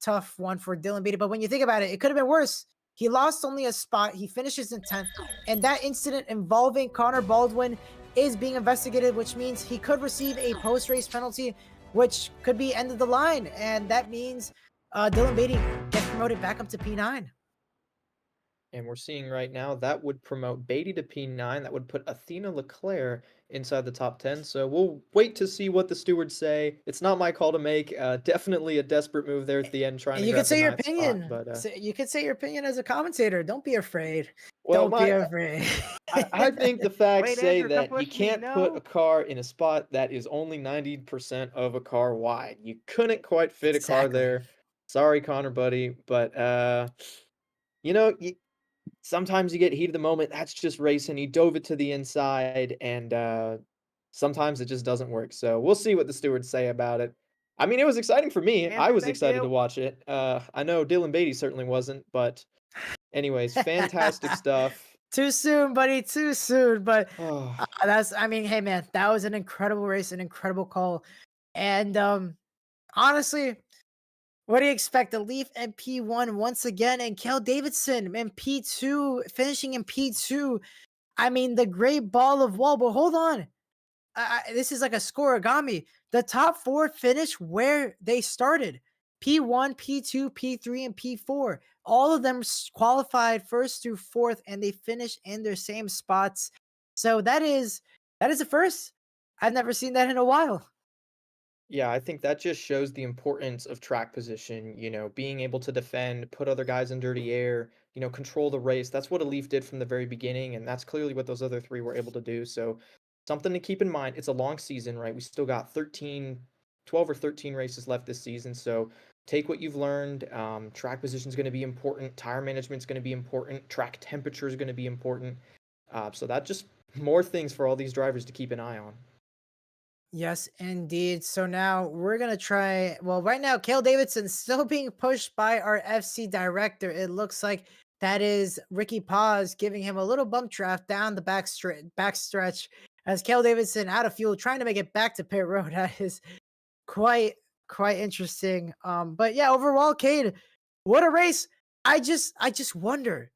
tough one for Dylan Beatty. But when you think about it, it could have been worse. He lost only a spot. He finishes in 10th. And that incident involving Connor Baldwin is being investigated, which means he could receive a post-race penalty, which could be end of the line. And that means Dylan Beatty gets promoted back up to P9. And we're seeing right now that would promote Beatty to P9. That would put Athena Leclerc inside the top 10. So we'll wait to see what the stewards say. It's not my call to make. Definitely a desperate move there at the end, trying And to you grab could say the your 9th opinion. spot, but, You could say your opinion as a commentator. Don't be afraid. well, Don't be afraid. I think the facts Wait, say Andrew, don't that you push me, can't put no. a car in a spot that is only 90% of a car wide. You couldn't quite fit a car Exactly. there. Sorry, Connor, buddy, but you know, sometimes you get heat of the moment. That's just racing. He dove it to the inside, and sometimes it just doesn't work. So we'll see what the stewards say about it. I mean, it was exciting for me. I Andrew, was thank excited you. to watch it. I know Dylan Beatty certainly wasn't, but anyways, fantastic stuff. Too soon, buddy. Too soon. But Oh, I mean, hey, man, that was an incredible race, an incredible call. And honestly, what do you expect? The Leaf and P1 once again, and Cale Davidson in P2, finishing in P2. I mean, the great ball of wall. But hold on. This is like a scoregami. The top 4 finish where they started. P1, P2, P3, and P4. All of them qualified first through 4th, and they finished in their same spots. So that is a first. I've never seen that in a while. yeah, I think that just shows the importance of track position, you know, being able to defend, put other guys in dirty air, you know, control the race. That's what Leaf did from the very beginning, and that's clearly what those other 3 were able to do. So something to keep in mind. It's a long season, right? We still got 12 or 13 races left this season. So take what you've learned. Track position is going to be important. Tire management is going to be important. Track temperature is going to be important. So that just more things for all these drivers to keep an eye on. Yes, indeed. So now we're gonna try. Well, right now, Cale Davidson's still being pushed by our FC director. It looks like that is Ricky Paz giving him a little bump draft down the back stretch as Cale Davidson out of fuel, trying to make it back to pit road. That is quite interesting. But yeah, overall, Cade, what a race. I just wonder.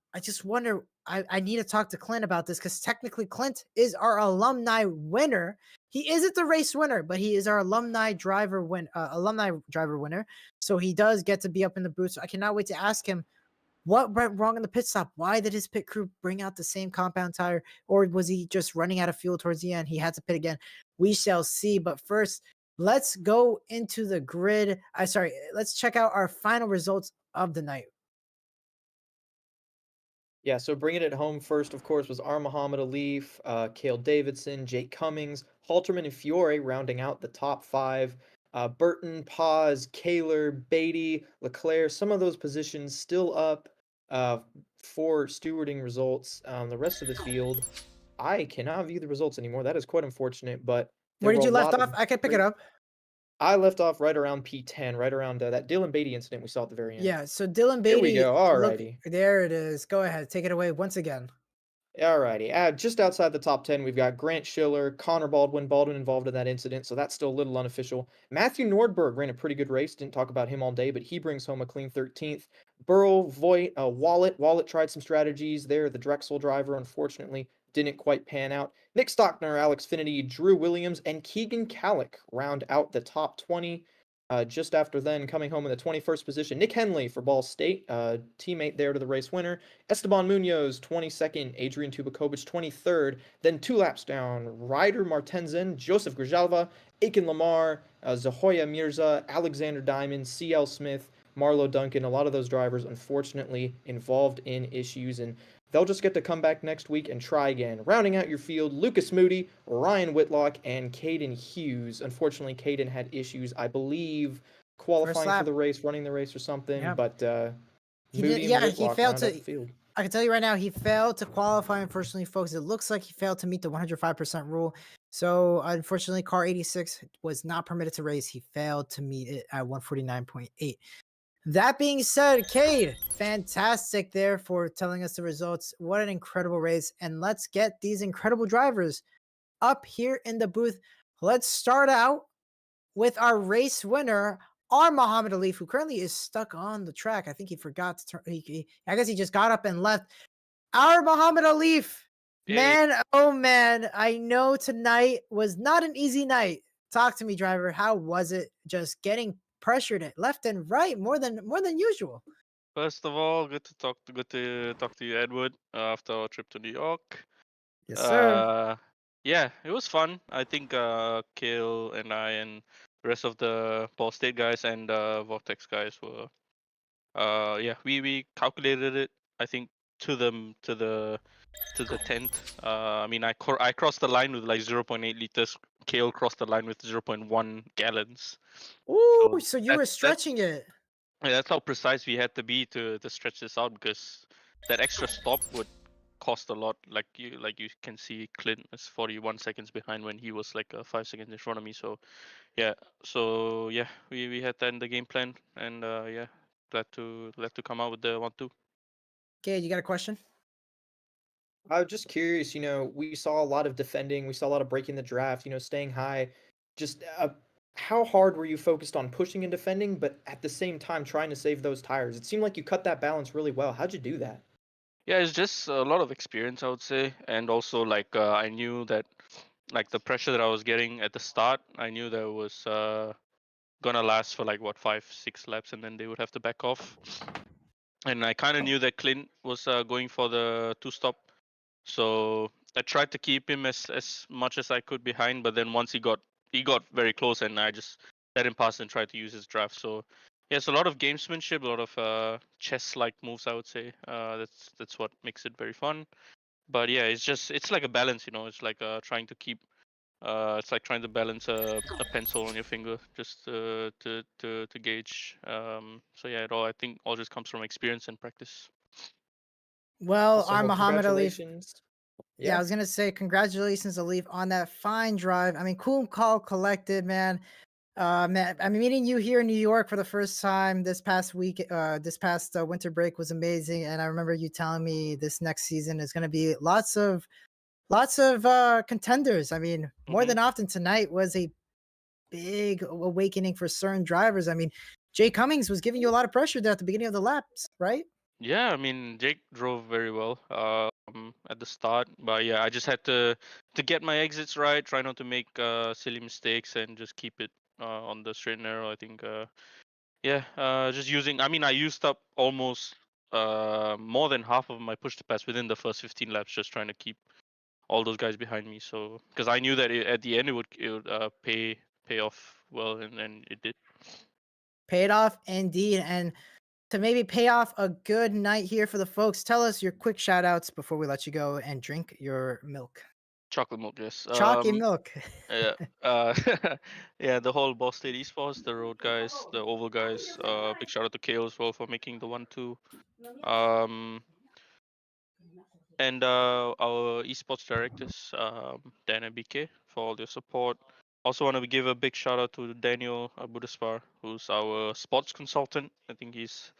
I need to talk to Clint about this because technically Clint is our alumni winner. He isn't the race winner, but he is our alumni driver winner. So he does get to be up in the booth. So I cannot wait to ask him what went wrong in the pit stop. Why did his pit crew bring out the same compound tire, or was he just running out of fuel towards the end? He had to pit again. We shall see. But first, let's go into the grid. Let's check out our final results of the night. Yeah, so bringing it home first, of course, was R. Muhammad Alif, Cale Davidson, Jake Cummings, Halterman, and Fiore rounding out the top five. Burton, Paz, Kaler, Beatty, Leclerc, some of those positions still up for stewarding results. The rest of the field, I cannot view the results anymore. That is quite unfortunate, but there Where were did a you left lot off? of I can pick it great. up. I left off right around P10, right around that Dylan Beatty incident we saw at the very end. Yeah, so Dylan Here we Beatty, go. look, Alrighty. there it is. Go ahead, take it away once again. Alrighty. Just outside the top 10, we've got Grant Schiller, Connor Baldwin. Baldwin involved in that incident, so that's still a little unofficial. Matthew Nordberg ran a pretty good race. Didn't talk about him all day, but he brings home a clean 13th. Burrow, Voigt, Wallet. Wallet tried some strategies there. The Drexel driver, unfortunately, didn't quite pan out. Nick Stockner, Alex Finity, Drew Williams, and Keegan Kallick round out the top 20. Just after then, coming home in the 21st position, Nick Henley for Ball State, teammate there to the race winner. Esteban Munoz, 22nd. Adrian Tubakovic, 23rd. Then 2 laps down, Ryder Martenzen, Joseph Grijalva, Aiken Lamar, Zahoya Mirza, Alexander Diamond, C.L. Smith, Marlo Duncan. A lot of those drivers, unfortunately, involved in issues, and they'll just get to come back next week and try again. Rounding out your field, Lucas Moody, Ryan Whitlock, and Caden Hughes. Unfortunately, Caden had issues, I believe, qualifying for the race, running the race or something, Yep. but He Moody did, and yeah, he Whitlock failed round out to. the field. I can tell you right now, he failed to qualify. Unfortunately, folks, it looks like he failed to meet the 105% rule. So, unfortunately, car 86 was not permitted to race. He failed to meet it at 149.8. That being said, Cade, fantastic there for telling us the results. What an incredible race. And let's get these incredible drivers up here in the booth. Let's start out with our race winner, our Muhammad Alif, who currently is stuck on the track. I think he forgot to turn. I guess he just got up and left. Our Muhammad Alif, man, oh man, I know tonight was not an easy night. Talk to me, driver. How was it just getting pressured at left and right more than usual? First of all, good to talk to you, Edward, after our trip to New York. Yes, sir. Yeah, it was fun. I think Kale and I and the rest of the Ball State guys and Vortex guys were yeah, we calculated it. I think to the 10th. I mean, I crossed the line with like 0.8 liters. Kale crossed the line with 0.1 gallons. Ooh, so you were That's stretching it. yeah, that's how precise we had to be to stretch this out, because that extra stop would cost a lot. Like you can see, Clint is 41 seconds behind when he was like 5 seconds in front of me. So yeah, we had that in the game plan, and yeah, glad to come out with the 1-2. Okay, you got a question? I was just curious, we saw a lot of defending, we saw a lot of breaking the draft, staying high. Just how hard were you focused on pushing and defending, but at the same time trying to save those tires? It seemed like you cut that balance really well. How'd you do that? Yeah, it's just a lot of experience, I would say, and also like I knew that like the pressure that I was getting at the start, I knew that it was gonna last for like what 5-6 laps, and then they would have to back off. And I kind of knew that Clint was going for the 2-stop, so I tried to keep him as much as I could behind. But then once he got very close, and I just let him pass and tried to use his draft. So yeah, it's a lot of gamesmanship, a lot of chess-like moves, I would say. That's what makes it very fun. But yeah, it's like a balance, It's like trying to keep. It's like trying to balance a pencil on your finger, just to gauge. So yeah, I think all just comes from experience and practice. Well, Also, our Muhammad Alif. congratulations. Yeah, I was gonna say congratulations, Alif, on that fine drive. I mean, cool, call, collected, man. Man, I mean, meeting you here in New York for the first time this past week, this past winter break was amazing, and I remember you telling me this next season is gonna be lots of contenders. I mean, more than often tonight was a big awakening for certain drivers. I mean, Jay Cummings was giving you a lot of pressure there at the beginning of the laps, right? Yeah, I mean Jake drove very well at the start, but yeah, I just had to get my exits right, try not to make silly mistakes, and just keep it on the straight and narrow. I think yeah, just using. I mean, I used up almost more than half of my push to pass within the first 15 laps, just trying to keep all those guys behind me. So because I knew that at the end it would pay off well, and it did. Paid off indeed. And to maybe pay off a good night here for the folks, tell us your quick shout outs before we let you go and drink your milk. Chocolate milk, yes. Chalky milk. Yeah. Yeah, the whole Boss State Esports, the road guys, the oval guys. Big shout out to Kale as well for making the 1-2. And our esports directors, Dan and BK, for all their support. Also want to give a big shout out to Daniel Budaspar, who's our sports consultant. I think he's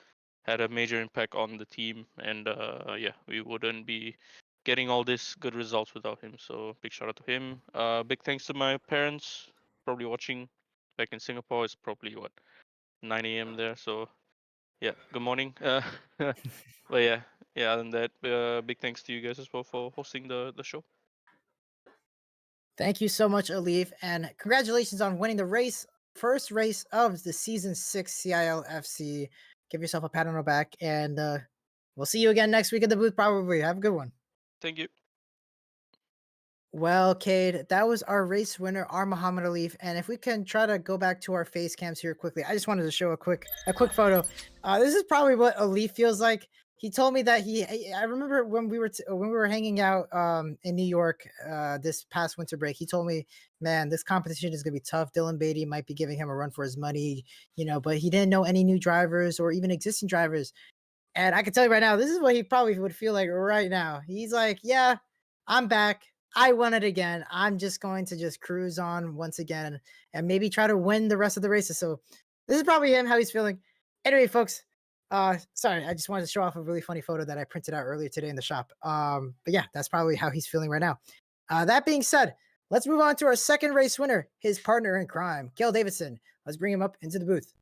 had a major impact on the team, and yeah, we wouldn't be getting all these good results without him. So big shout out to him. Big thanks to my parents, probably watching back in Singapore. It's probably what 9 a.m. there. So yeah, good morning. But yeah, other than that, big thanks to you guys as well for hosting the show. Thank you so much, Alif, and congratulations on winning the race. First race of the season 6 CIL FC. Give yourself a pat on the back, and we'll see you again next week at the booth. Probably have a good one. Thank you. Well, Cade, that was our race winner, our Muhammad Alif. And if we can try to go back to our face cams here quickly, I just wanted to show a quick photo. This is probably what Alif feels like. He told me that I remember when we were hanging out in New York this past winter break. He told me, man, this competition is gonna be tough. Dylan Beatty might be giving him a run for his money, but he didn't know any new drivers or even existing drivers. And I can tell you right now, this is what he probably would feel like right now. He's like, yeah, I'm back. I won it again. I'm just going to just cruise on once again and maybe try to win the rest of the races. So this is probably him, how he's feeling. Anyway, folks, sorry, I just wanted to show off a really funny photo that I printed out earlier today in the shop. But yeah, that's probably how he's feeling right now. That being said, let's move on to our second race winner, his partner in crime, Cale Davidson. Let's bring him up into the booth.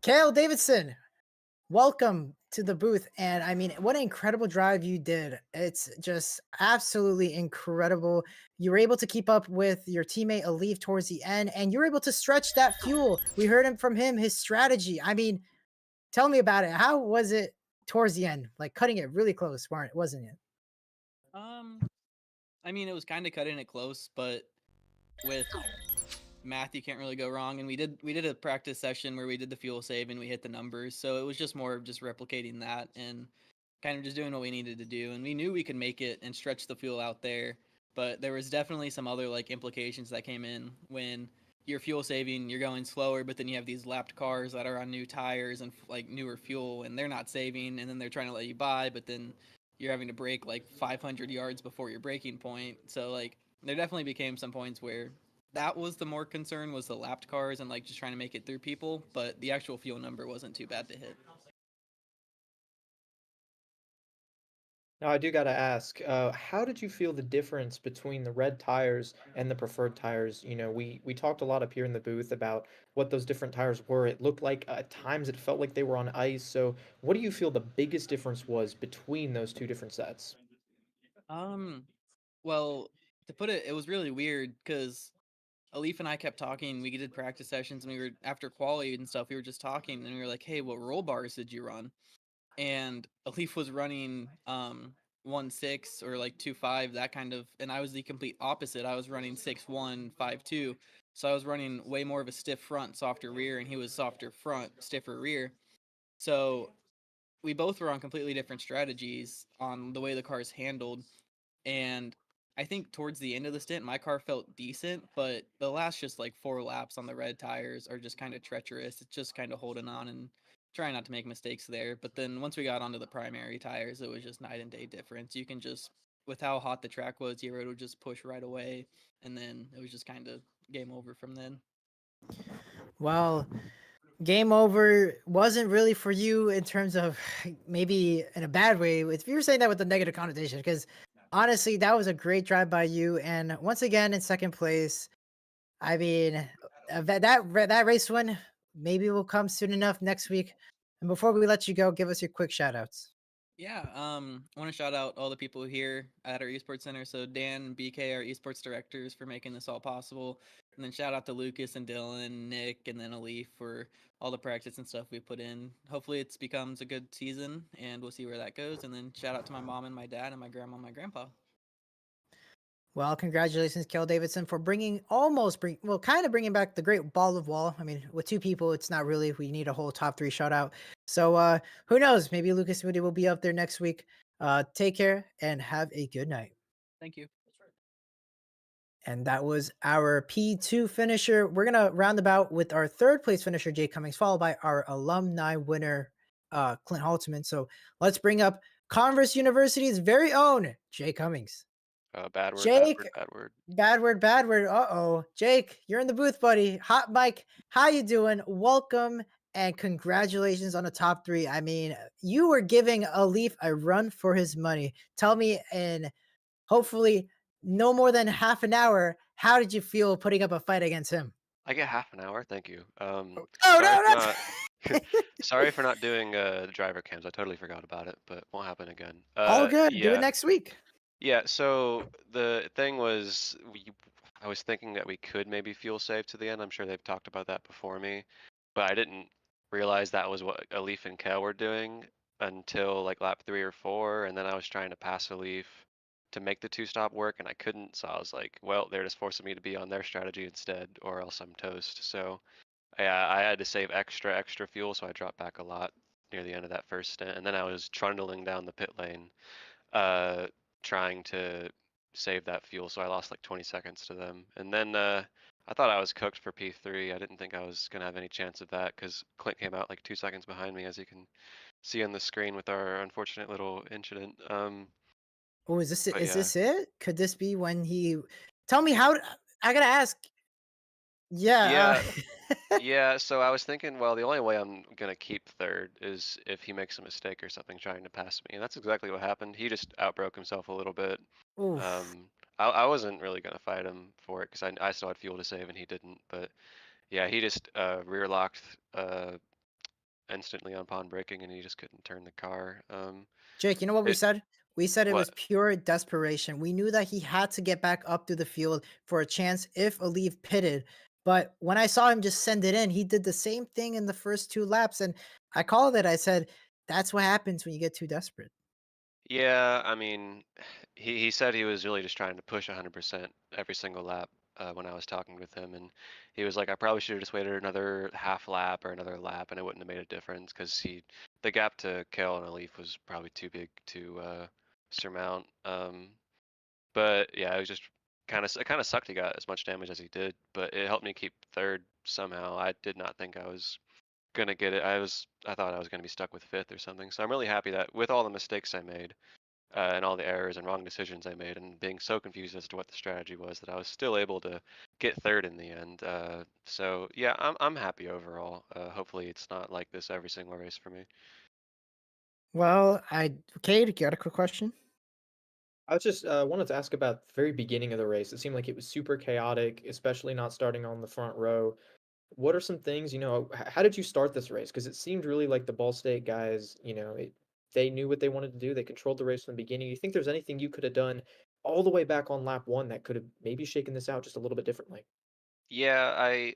Cale Davidson, welcome to the booth. And I mean, what an incredible drive you did. It's just absolutely incredible. You were able to keep up with your teammate Alif towards the end, and you were able to stretch that fuel. We heard from him, his strategy. I mean, tell me about it. How was it towards the end? Like cutting it really close, wasn't it? I mean, it was kind of cutting it close, but with math you can't really go wrong, and we did a practice session where we did the fuel save and we hit the numbers, so it was just more of just replicating that and kind of just doing what we needed to do, and we knew we could make it and stretch the fuel out there, but there was definitely some other like implications that came in when you're fuel saving, you're going slower, but then you have these lapped cars that are on new tires and like newer fuel, and they're not saving, and then they're trying to let you by, but then you're having to brake like 500 yards before your braking point. So like there definitely became some points where that was the more concern, was the lapped cars and like just trying to make it through people, but the actual fuel number wasn't too bad to hit. Now, I do got to ask, how did you feel the difference between the red tires and the preferred tires? We talked a lot up here in the booth about what those different tires were. It looked like at times it felt like they were on ice. So what do you feel the biggest difference was between those two different sets? Well, to put it, it was really weird because Alif and I kept talking. We did practice sessions, and we were after quali and stuff. We were just talking, and we were like, "Hey, what roll bars did you run?" And Alif was running 1.6 or like 2.5, that kind of, and I was the complete opposite. I was running 6.1, 5.2, so I was running way more of a stiff front, softer rear, and he was softer front, stiffer rear. So we both were on completely different strategies on the way the cars handled, and I think towards the end of the stint, my car felt decent, but the last just like 4 laps on the red tires are just kind of treacherous. It's just kind of holding on and trying not to make mistakes there. But then once we got onto the primary tires, it was just night and day difference. You can just, with how hot the track was, you were able to just push right away, and then it was just kind of game over from then. Well, game over wasn't really for you in terms of maybe in a bad way. If you were saying that with a negative connotation, because honestly, that was a great drive by you. And once again, in second place, I mean, that race win maybe will come soon enough next week. And before we let you go, give us your quick shout outs. Yeah, I want to shout out all the people here at our esports center. So Dan and BK, our esports directors, for making this all possible. And then shout out to Lucas and Dylan, Nick, and then Alif for all the practice and stuff we put in. Hopefully it becomes a good season, and we'll see where that goes. And then shout out to my mom and my dad and my grandma and my grandpa. Well, congratulations, Kel Davidson, for kind of bringing back the great ball of wall. I mean, with two people, it's not really. We need a whole top three shutout. So, who knows? Maybe Lucas Moody will be up there next week. Take care and have a good night. Thank you. And that was our P2 finisher. We're going to round about with our third place finisher, Jay Cummings, followed by our alumni winner, Clint Haltman. So let's bring up Converse University's very own Jay Cummings. Bad word, Jake, bad word. bad word. Uh-oh. Jake, you're in the booth, buddy. Hot Mike, how you doing? Welcome and congratulations on the top three. I mean, you were giving a Leaf a run for his money. Tell me in hopefully no more than half an hour, how did you feel putting up a fight against him? I get half an hour, thank you. Oh Sorry no, for not sorry for not doing the driver cams. I totally forgot about it, but won't happen again. all good. Do it Yeah, next week. yeah. So the thing was, I was thinking that we could maybe fuel save to the end. I'm sure they've talked about that before me, but I didn't realize that was what Alif and Kel were doing until like lap 3 or 4, and then I was trying to pass Alif to make the two-stop work, and I couldn't. So I was like, well, they're just forcing me to be on their strategy instead, or else I'm toast. So yeah, I had to save extra fuel, so I dropped back a lot near the end of that first stint, and then I was trundling down the pit lane, uh, trying to save that fuel, so I lost like 20 seconds to them. And then I thought I was cooked for P3. I didn't think I was gonna have any chance of that because Clint came out like 2 seconds behind me, as you can see on the screen with our unfortunate little incident. Oh, is this it? But Is yeah, this it? Could this be when he tell me how I gotta ask. Yeah, yeah. Yeah, so I was thinking, well, the only way I'm gonna keep third is if he makes a mistake or something trying to pass me, and that's exactly what happened. He just outbroke himself a little bit. oof. Um, I wasn't really gonna fight him for it because I still had fuel to save and he didn't. But yeah, he just rear locked instantly upon braking and he just couldn't turn the car. Jake, you know what we It said? We said it what? was pure desperation. We knew that he had to get back up through the field for a chance if Aleve pitted. But when I saw him just send it in, he did the same thing in the first two laps. And I called it. I said, that's what happens when you get too desperate. Yeah, I mean, he said he was really just trying to push 100% every single lap when I was talking with him, and he was like, I probably should have just waited another half lap or another lap, and it wouldn't have made a difference because the gap to Kel and Alif was probably too big to surmount. But yeah, it was just it kind of sucked he got as much damage as he did, but it helped me keep third somehow. I did not think I was gonna get it. I thought I was gonna be stuck with fifth or something. So I'm really happy that with all the mistakes I made and all the errors and wrong decisions I made, and being so confused as to what the strategy was, that I was still able to get third in the end. So yeah, I'm happy overall. Hopefully it's not like this every single race for me. Well, Cade, you got a quick question? I was just wanted to ask about the very beginning of the race. It seemed like it was super chaotic, especially not starting on the front row. What are some things, how did you start this race? Because it seemed really like the Ball State guys, they knew what they wanted to do. They controlled the race from the beginning. You think there's anything you could have done all the way back on lap one that could have maybe shaken this out just a little bit differently? Yeah,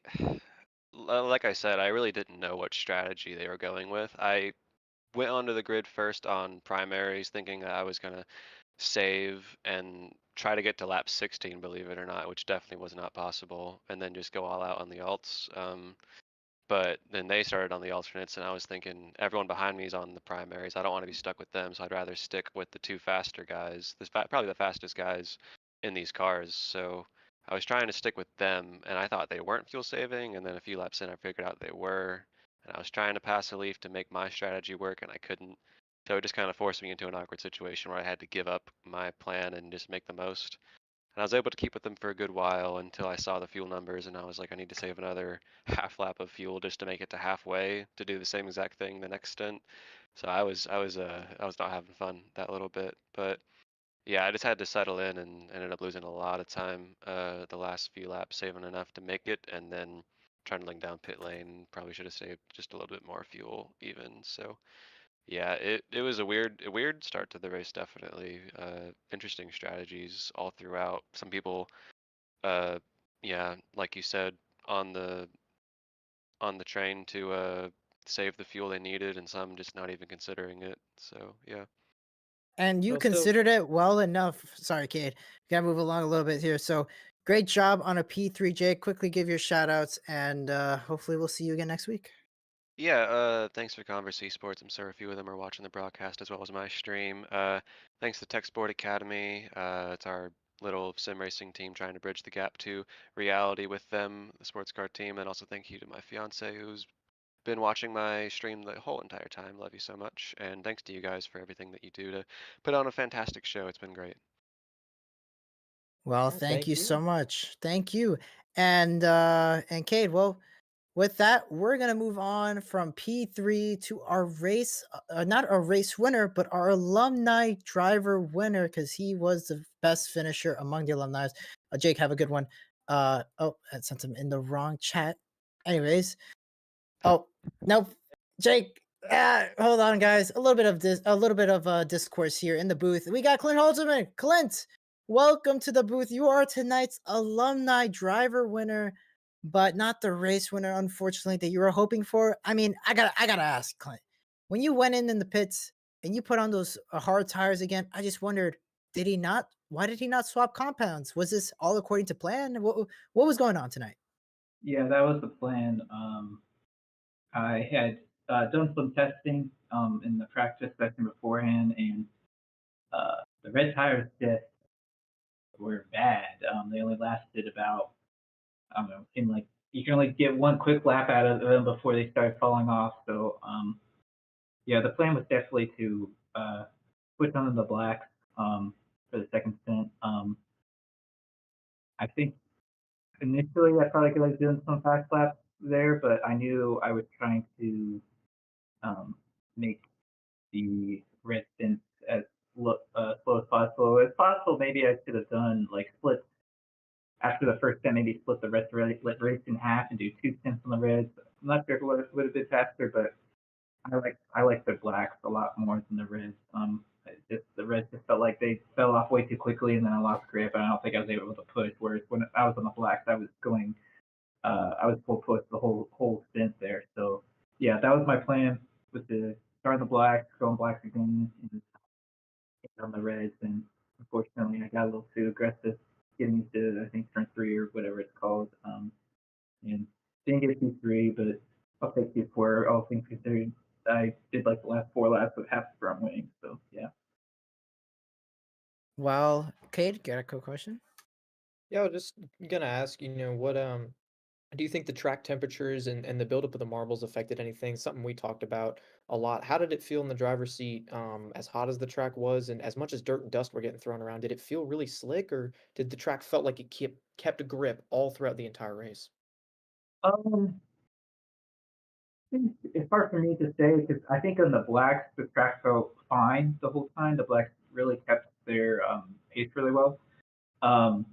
like I said, I really didn't know what strategy they were going with. I went onto the grid first on primaries, thinking that I was gonna save and try to get to lap 16, believe it or not, which definitely was not possible, and then just go all out on the alts. But then they started on the alternates, and I was thinking everyone behind me is on the primaries. I don't want to be stuck with them, so I'd rather stick with the two faster guys, probably the fastest guys in these cars. So I was trying to stick with them, and I thought they weren't fuel saving, and then a few laps in, I figured out they were. And I was trying to pass a leaf to make my strategy work, and I couldn't. So it just kind of forced me into an awkward situation where I had to give up my plan and just make the most. And I was able to keep with them for a good while until I saw the fuel numbers, and I was like, I need to save another half lap of fuel just to make it to halfway to do the same exact thing the next stint. So I was not having fun that little bit. But yeah, I just had to settle in and ended up losing a lot of time the last few laps, saving enough to make it, and then trundling down pit lane. Probably should have saved just a little bit more fuel even. So yeah, it was a weird start to the race, definitely. Interesting strategies all throughout. Some people, uh, yeah, like you said, on the on the train to save the fuel they needed, and some just not even considering it. So yeah. And you Well, so considered it well enough. Sorry, Cade. Gotta move along a little bit here. So great job on a P3J. Quickly give your shout outs and hopefully we'll see you again next week. Yeah, thanks for Converse Esports. I'm sure a few of them are watching the broadcast as well as my stream. Thanks to Tech Sport Academy. It's our little sim racing team trying to bridge the gap to reality with them, the sports car team. And also thank you to my fiance who's been watching my stream the whole entire time. Love you so much. And thanks to you guys for everything that you do to put on a fantastic show. It's been great. Well, yeah, thank thank you you. so much. Thank you. And Cade, well, with that, we're gonna move on from P3 to our race, not our race winner, but our alumni driver winner, because he was the best finisher among the alumni. Jake, have a good one. Oh, I sent him in the wrong chat. Anyways, oh nope, Jake. Hold on, guys. A little bit of discourse here in the booth. We got Clint Holzman. Clint, welcome to the booth. You are tonight's alumni driver winner, but not the race winner, unfortunately, that you were hoping for. I mean, I gotta ask, Clint. When you went in the pits and you put on those hard tires again, I just wondered, did he not? Why did he not swap compounds? Was this all according to plan? What was going on tonight? Yeah, that was the plan. I had done some testing in the practice session beforehand, and the red tires just were bad. They only lasted about, I don't know, in like you can only get one quick lap out of them before they start falling off. So yeah, the plan was definitely to switch on to the blacks for the second stint. I think initially I probably could have done some fast laps there, but I knew I was trying to make the red stints as slow as possible. If possible, maybe I should have done like split after the first stint, maybe split the race in half and do two stints on the reds. I'm not sure if it would have been faster, but I like the blacks a lot more than the reds. The reds just felt like they fell off way too quickly, and then I lost grip, and I don't think I was able to push. Whereas when I was on the blacks, I was full push the whole stint there. So yeah, that was my plan with the starting the blacks, going blacks again, and on the reds. And unfortunately, I got a little too aggressive getting into I think turn three or whatever it's called. And didn't get P3, but I'll take P4. All things considered, I did like the last four laps with half the front wing. So yeah. Well, Cade, got a quick question? Yeah, I was just gonna ask, what do you think the track temperatures and the buildup of the marbles affected anything? Something we talked about a lot. How did it feel in the driver's seat? As hot as the track was, and as much as dirt and dust were getting thrown around, did it feel really slick, or did the track felt like it kept a grip all throughout the entire race? Um, it's hard for me to say because I think on the blacks the track felt fine the whole time. The blacks really kept their pace really well. Um,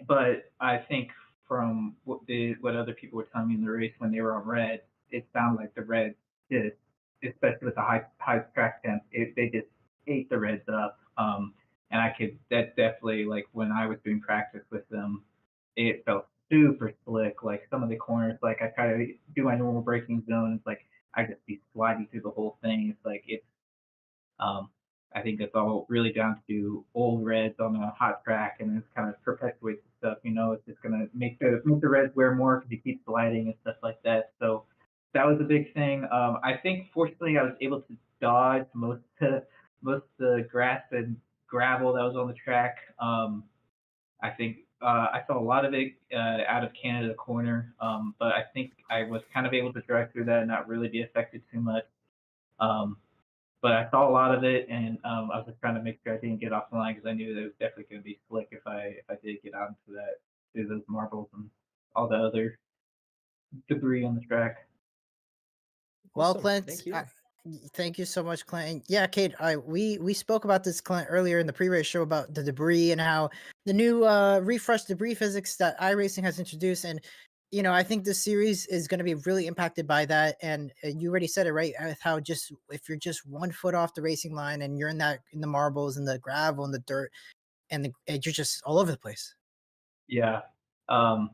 but I think from what other people were telling me in the race when they were on red, it sounded like the reds just, especially with the high track temp, they just ate the reds up. And that's definitely like when I was doing practice with them, it felt super slick. Like some of the corners, like I try to do my normal braking zones, like I just be sliding through the whole thing. It's like um, I think it's all really down to old reds on a hot track, and it's kind of perpetuates the stuff. It's just gonna make the reds wear more because you keep sliding and stuff like that. So that was a big thing. I think fortunately I was able to dodge most of the grass and gravel that was on the track. I think I saw a lot of it out of Canada corner, but I think I was kind of able to drive through that and not really be affected too much. Um, but I saw a lot of it, and I was just trying to make sure I didn't get off the line because I knew that it was definitely going to be slick if I did get out into those marbles and all the other debris on the track. Well, Awesome. Clint, Thank you. thank you so much, Clint. And yeah, Kate, we spoke about this, Clint, earlier in the pre-race show about the debris and how the new refresh debris physics that iRacing has introduced. And I think this series is going to be really impacted by that. And you already said it, right? How just if you're just 1 foot off the racing line and you're in the marbles and the gravel and the dirt and you're just all over the place. Yeah, um,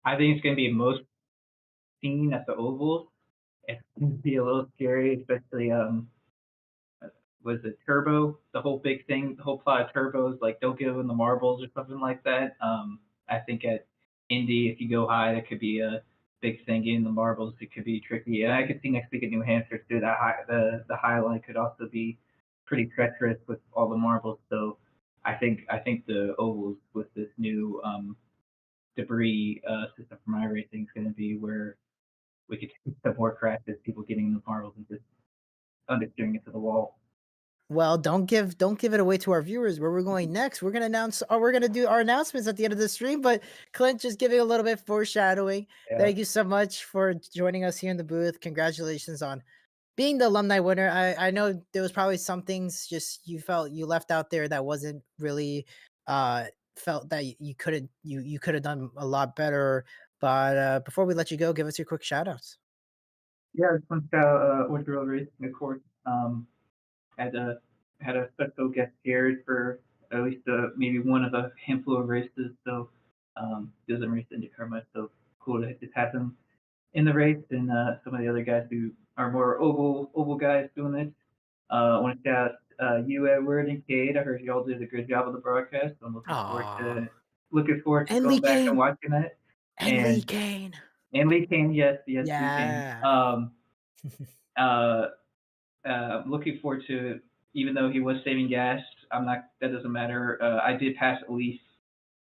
I think it's going to be most seen at the ovals. It's going to be a little scary, especially was it Turbo? The whole big thing, the whole plot of Turbos, like don't give them the marbles or something like that. I think at Indy, if you go high, that could be a big thing. Getting the marbles, it could be tricky. And I could see next week at New Hampshire too. That the highlight could also be pretty treacherous with all the marbles. So I think the ovals with this new debris system from iRacing is going to be where we could take some more crashes, people getting the marbles and just understeering it to the wall. Well, don't give it away to our viewers where we're going next. We're gonna announce, or we're gonna do our announcements at the end of the stream. But Clint, just giving a little bit foreshadowing. Yeah. Thank you so much for joining us here in the booth. Congratulations on being the alumni winner. I know there was probably some things just you felt you left out there that wasn't really felt that you couldn't you could have done a lot better. But before we let you go, give us your quick shout outs. Yeah, I just want to shout out Ortho Racing, of course. Had a special guest here for at least maybe one of a handful of races. So doesn't race IndyCar much, so cool to just have him in the race, and some of the other guys who are more oval guys doing it. I want to shout out you, Edward, and Kate. I heard y'all did a good job of the broadcast. I'm looking forward to And going Lee back Kane. and watching it. And Lee Kane. And Lee Kane, yes, Yeah. Lee Kane. Looking forward to, even though he was saving gas, that doesn't matter. I did pass Elise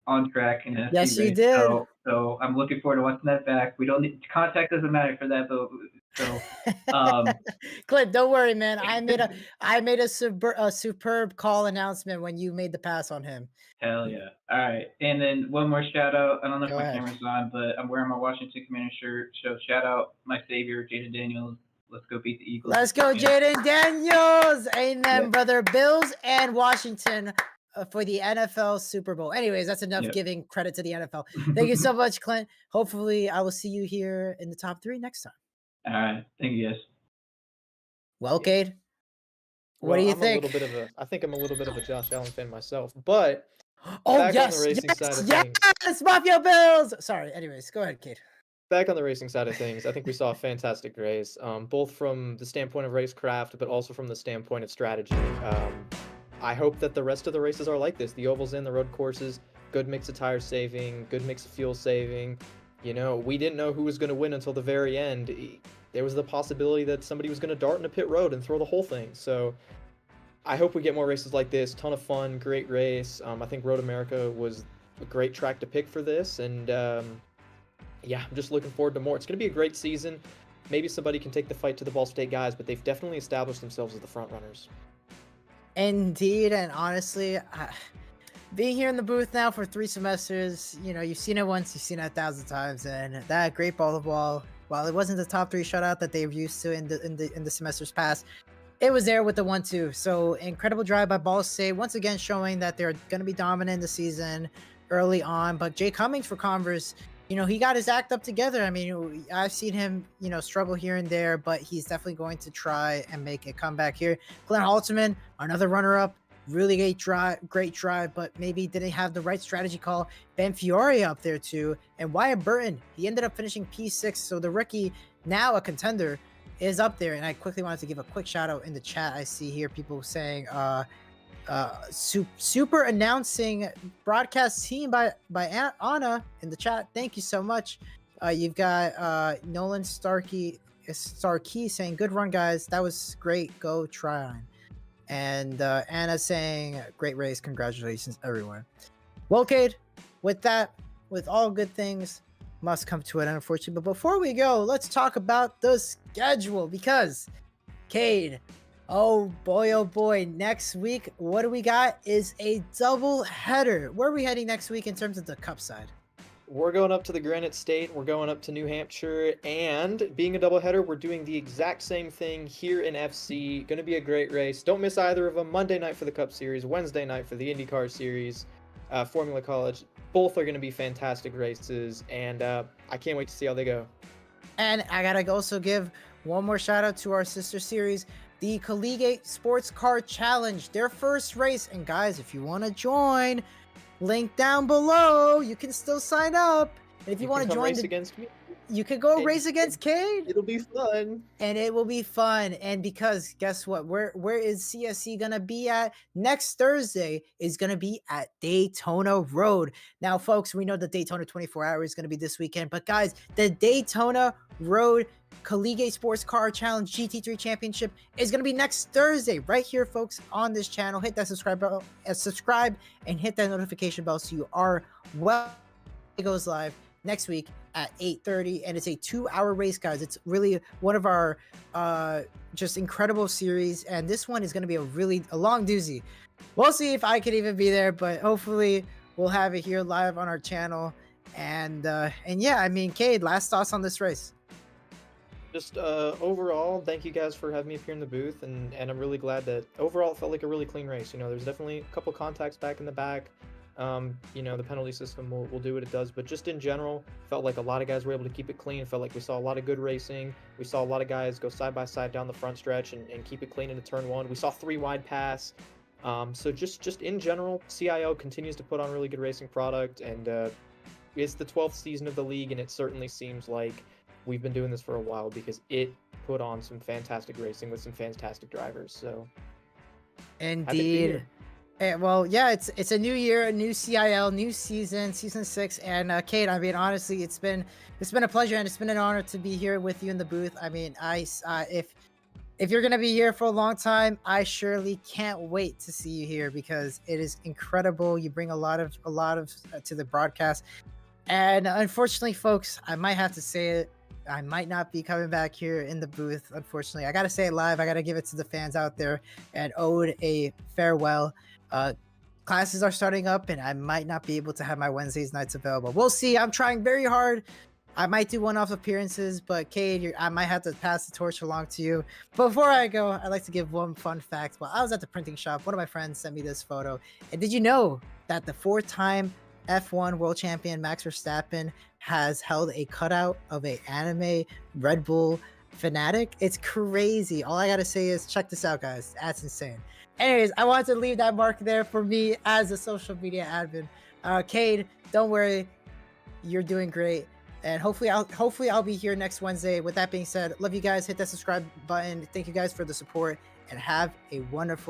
on track in a Yes, few you races, did. so I'm looking forward to watching that back. We don't need contact, doesn't matter for that, but so Clint, don't worry, man. I made a superb call announcement when you made the pass on him. hell yeah. All right. And then one more shout out. I don't know if Go my ahead. camera's on, but I'm wearing my Washington Commander shirt. So shout out my savior, Jaden Daniels. Let's go beat the Eagles. Let's go, Jaden Daniels. Amen, Yep. brother. Bills and Washington for the NFL Super Bowl. Anyways, that's enough Yep. giving credit to the NFL. Thank you so much, Clint. Hopefully, I will see you here in the top 3 next time. All right. Thank you, guys. Well, Yeah. Cade, what do you think? I think I'm a little bit of a Josh Allen fan myself, but Oh, back on yes, the racing side of things. yes, Mafia Bills. Sorry. Anyways, go ahead, Cade. Back on the racing side of things, I think we saw a fantastic race, both from the standpoint of racecraft, but also from the standpoint of strategy. I hope that the rest of the races are like this. The ovals and the road courses, good mix of tire saving, good mix of fuel saving. You know, we didn't know who was going to win until the very end. There was the possibility that somebody was going to dart in a pit road and throw the whole thing. So I hope we get more races like this. Ton of fun, great race. I think Road America was a great track to pick for this, and yeah, I'm just looking forward to more. It's going to be a great season. Maybe somebody can take the fight to the Ball State guys, but they've definitely established themselves as the front runners. Indeed, and honestly, being here in the booth now for 3 semesters, you know, you've seen it once, you've seen it 1,000 times, and that great ball of ball, while it wasn't the top 3 shutout that they've used to in the semesters past, it was there with the 1-2. So incredible drive by Ball State, once again showing that they're going to be dominant in the season early on. But Jay Cummings for Converse, you know, he got his act up together. I mean, I've seen him, you know, struggle here and there, but he's definitely going to try and make a comeback here. Glenn Halterman, another runner-up, really great drive, but maybe didn't have the right strategy call. Ben Fiore up there too, and Wyatt Burton, he ended up finishing P6. So the rookie, now a contender, is up there. And I quickly wanted to give a quick shout out in the chat. I see here people saying, super announcing broadcast team by Anna in the chat. Thank you so much. You've got Nolan Starkey saying, good run, guys. That was great. Go try on. And Anna saying, great race. Congratulations, everyone. Well, Cade, with that, with all good things must come to an end, unfortunately. But before we go, let's talk about the schedule, because Cade, oh boy, next week, what do we got is a double header. Where are we heading next week in terms of the cup side? We're going up to the Granite State, we're going up to New Hampshire, and being a doubleheader, we're doing the exact same thing here in FC. Going to be a great race. Don't miss either of them. Monday night for the Cup Series, Wednesday night for the IndyCar Series, Formula College. Both are going to be fantastic races, and I can't wait to see how they go. And I got to also give one more shout out to our sister series, the Collegiate Sports Car Challenge, their first race. And guys, if you want to join, link down below. You can still sign up. And if you want to join race against me? You could go And race against Cade. It'll be fun. And it will be fun. And because guess what? Where is CSC gonna be at next Thursday? Is gonna be at Daytona Road. Now, folks, we know the Daytona 24 Hour is gonna be this weekend, but guys, the Daytona Road Collegiate Sports Car Challenge GT3 Championship is gonna be next Thursday, right here, folks, on this channel. Hit that subscribe bell, subscribe, and hit that notification bell so you are well. It goes live next week at 8:30, and it's a 2-hour race, guys. It's really one of our just incredible series, and this one is going to be a long doozy. We'll see if I could even be there, but hopefully we'll have it here live on our channel. And yeah, I mean, Cade, last thoughts on this race? Just overall, thank you guys for having me up here in the booth, and I'm really glad that overall it felt like a really clean race. You know, there's definitely a couple contacts back in the back. You know, the penalty system will do what it does, but just in general, felt like a lot of guys were able to keep it clean. Felt like we saw a lot of good racing. We saw a lot of guys go side by side down the front stretch and keep it clean into turn 1. We saw 3 wide pass. So just in general, CIO continues to put on really good racing product, and it's the 12th season of the league, and it certainly seems like we've been doing this for a while because it put on some fantastic racing with some fantastic drivers. So indeed. Well, yeah, it's a new year, a new CIL, new season 6, and Cade, I mean, honestly, it's been a pleasure, and it's been an honor to be here with you in the booth. I mean, if you're gonna be here for a long time, I surely can't wait to see you here because it is incredible. You bring a lot of to the broadcast, and unfortunately, folks, I might have to say it. I might not be coming back here in the booth. Unfortunately, I gotta say it live. I gotta give it to the fans out there and ode a farewell. Classes are starting up, and I might not be able to have my Wednesdays nights available. We'll see. I'm trying very hard. I might do one-off appearances, but Cade, I might have to pass the torch along to you. Before I go, I'd like to give one fun fact. While I was at the printing shop, one of my friends sent me this photo. And did you know that the 4-time F1 world champion Max Verstappen has held a cutout of an anime Red Bull fanatic? It's crazy. All I gotta say is check this out, guys. That's insane. Anyways, I wanted to leave that mark there for me as a social media admin. Cade, don't worry, you're doing great, and hopefully I'll be here next Wednesday. With that being said, love you guys. Hit that subscribe button. Thank you guys for the support, and have a wonderful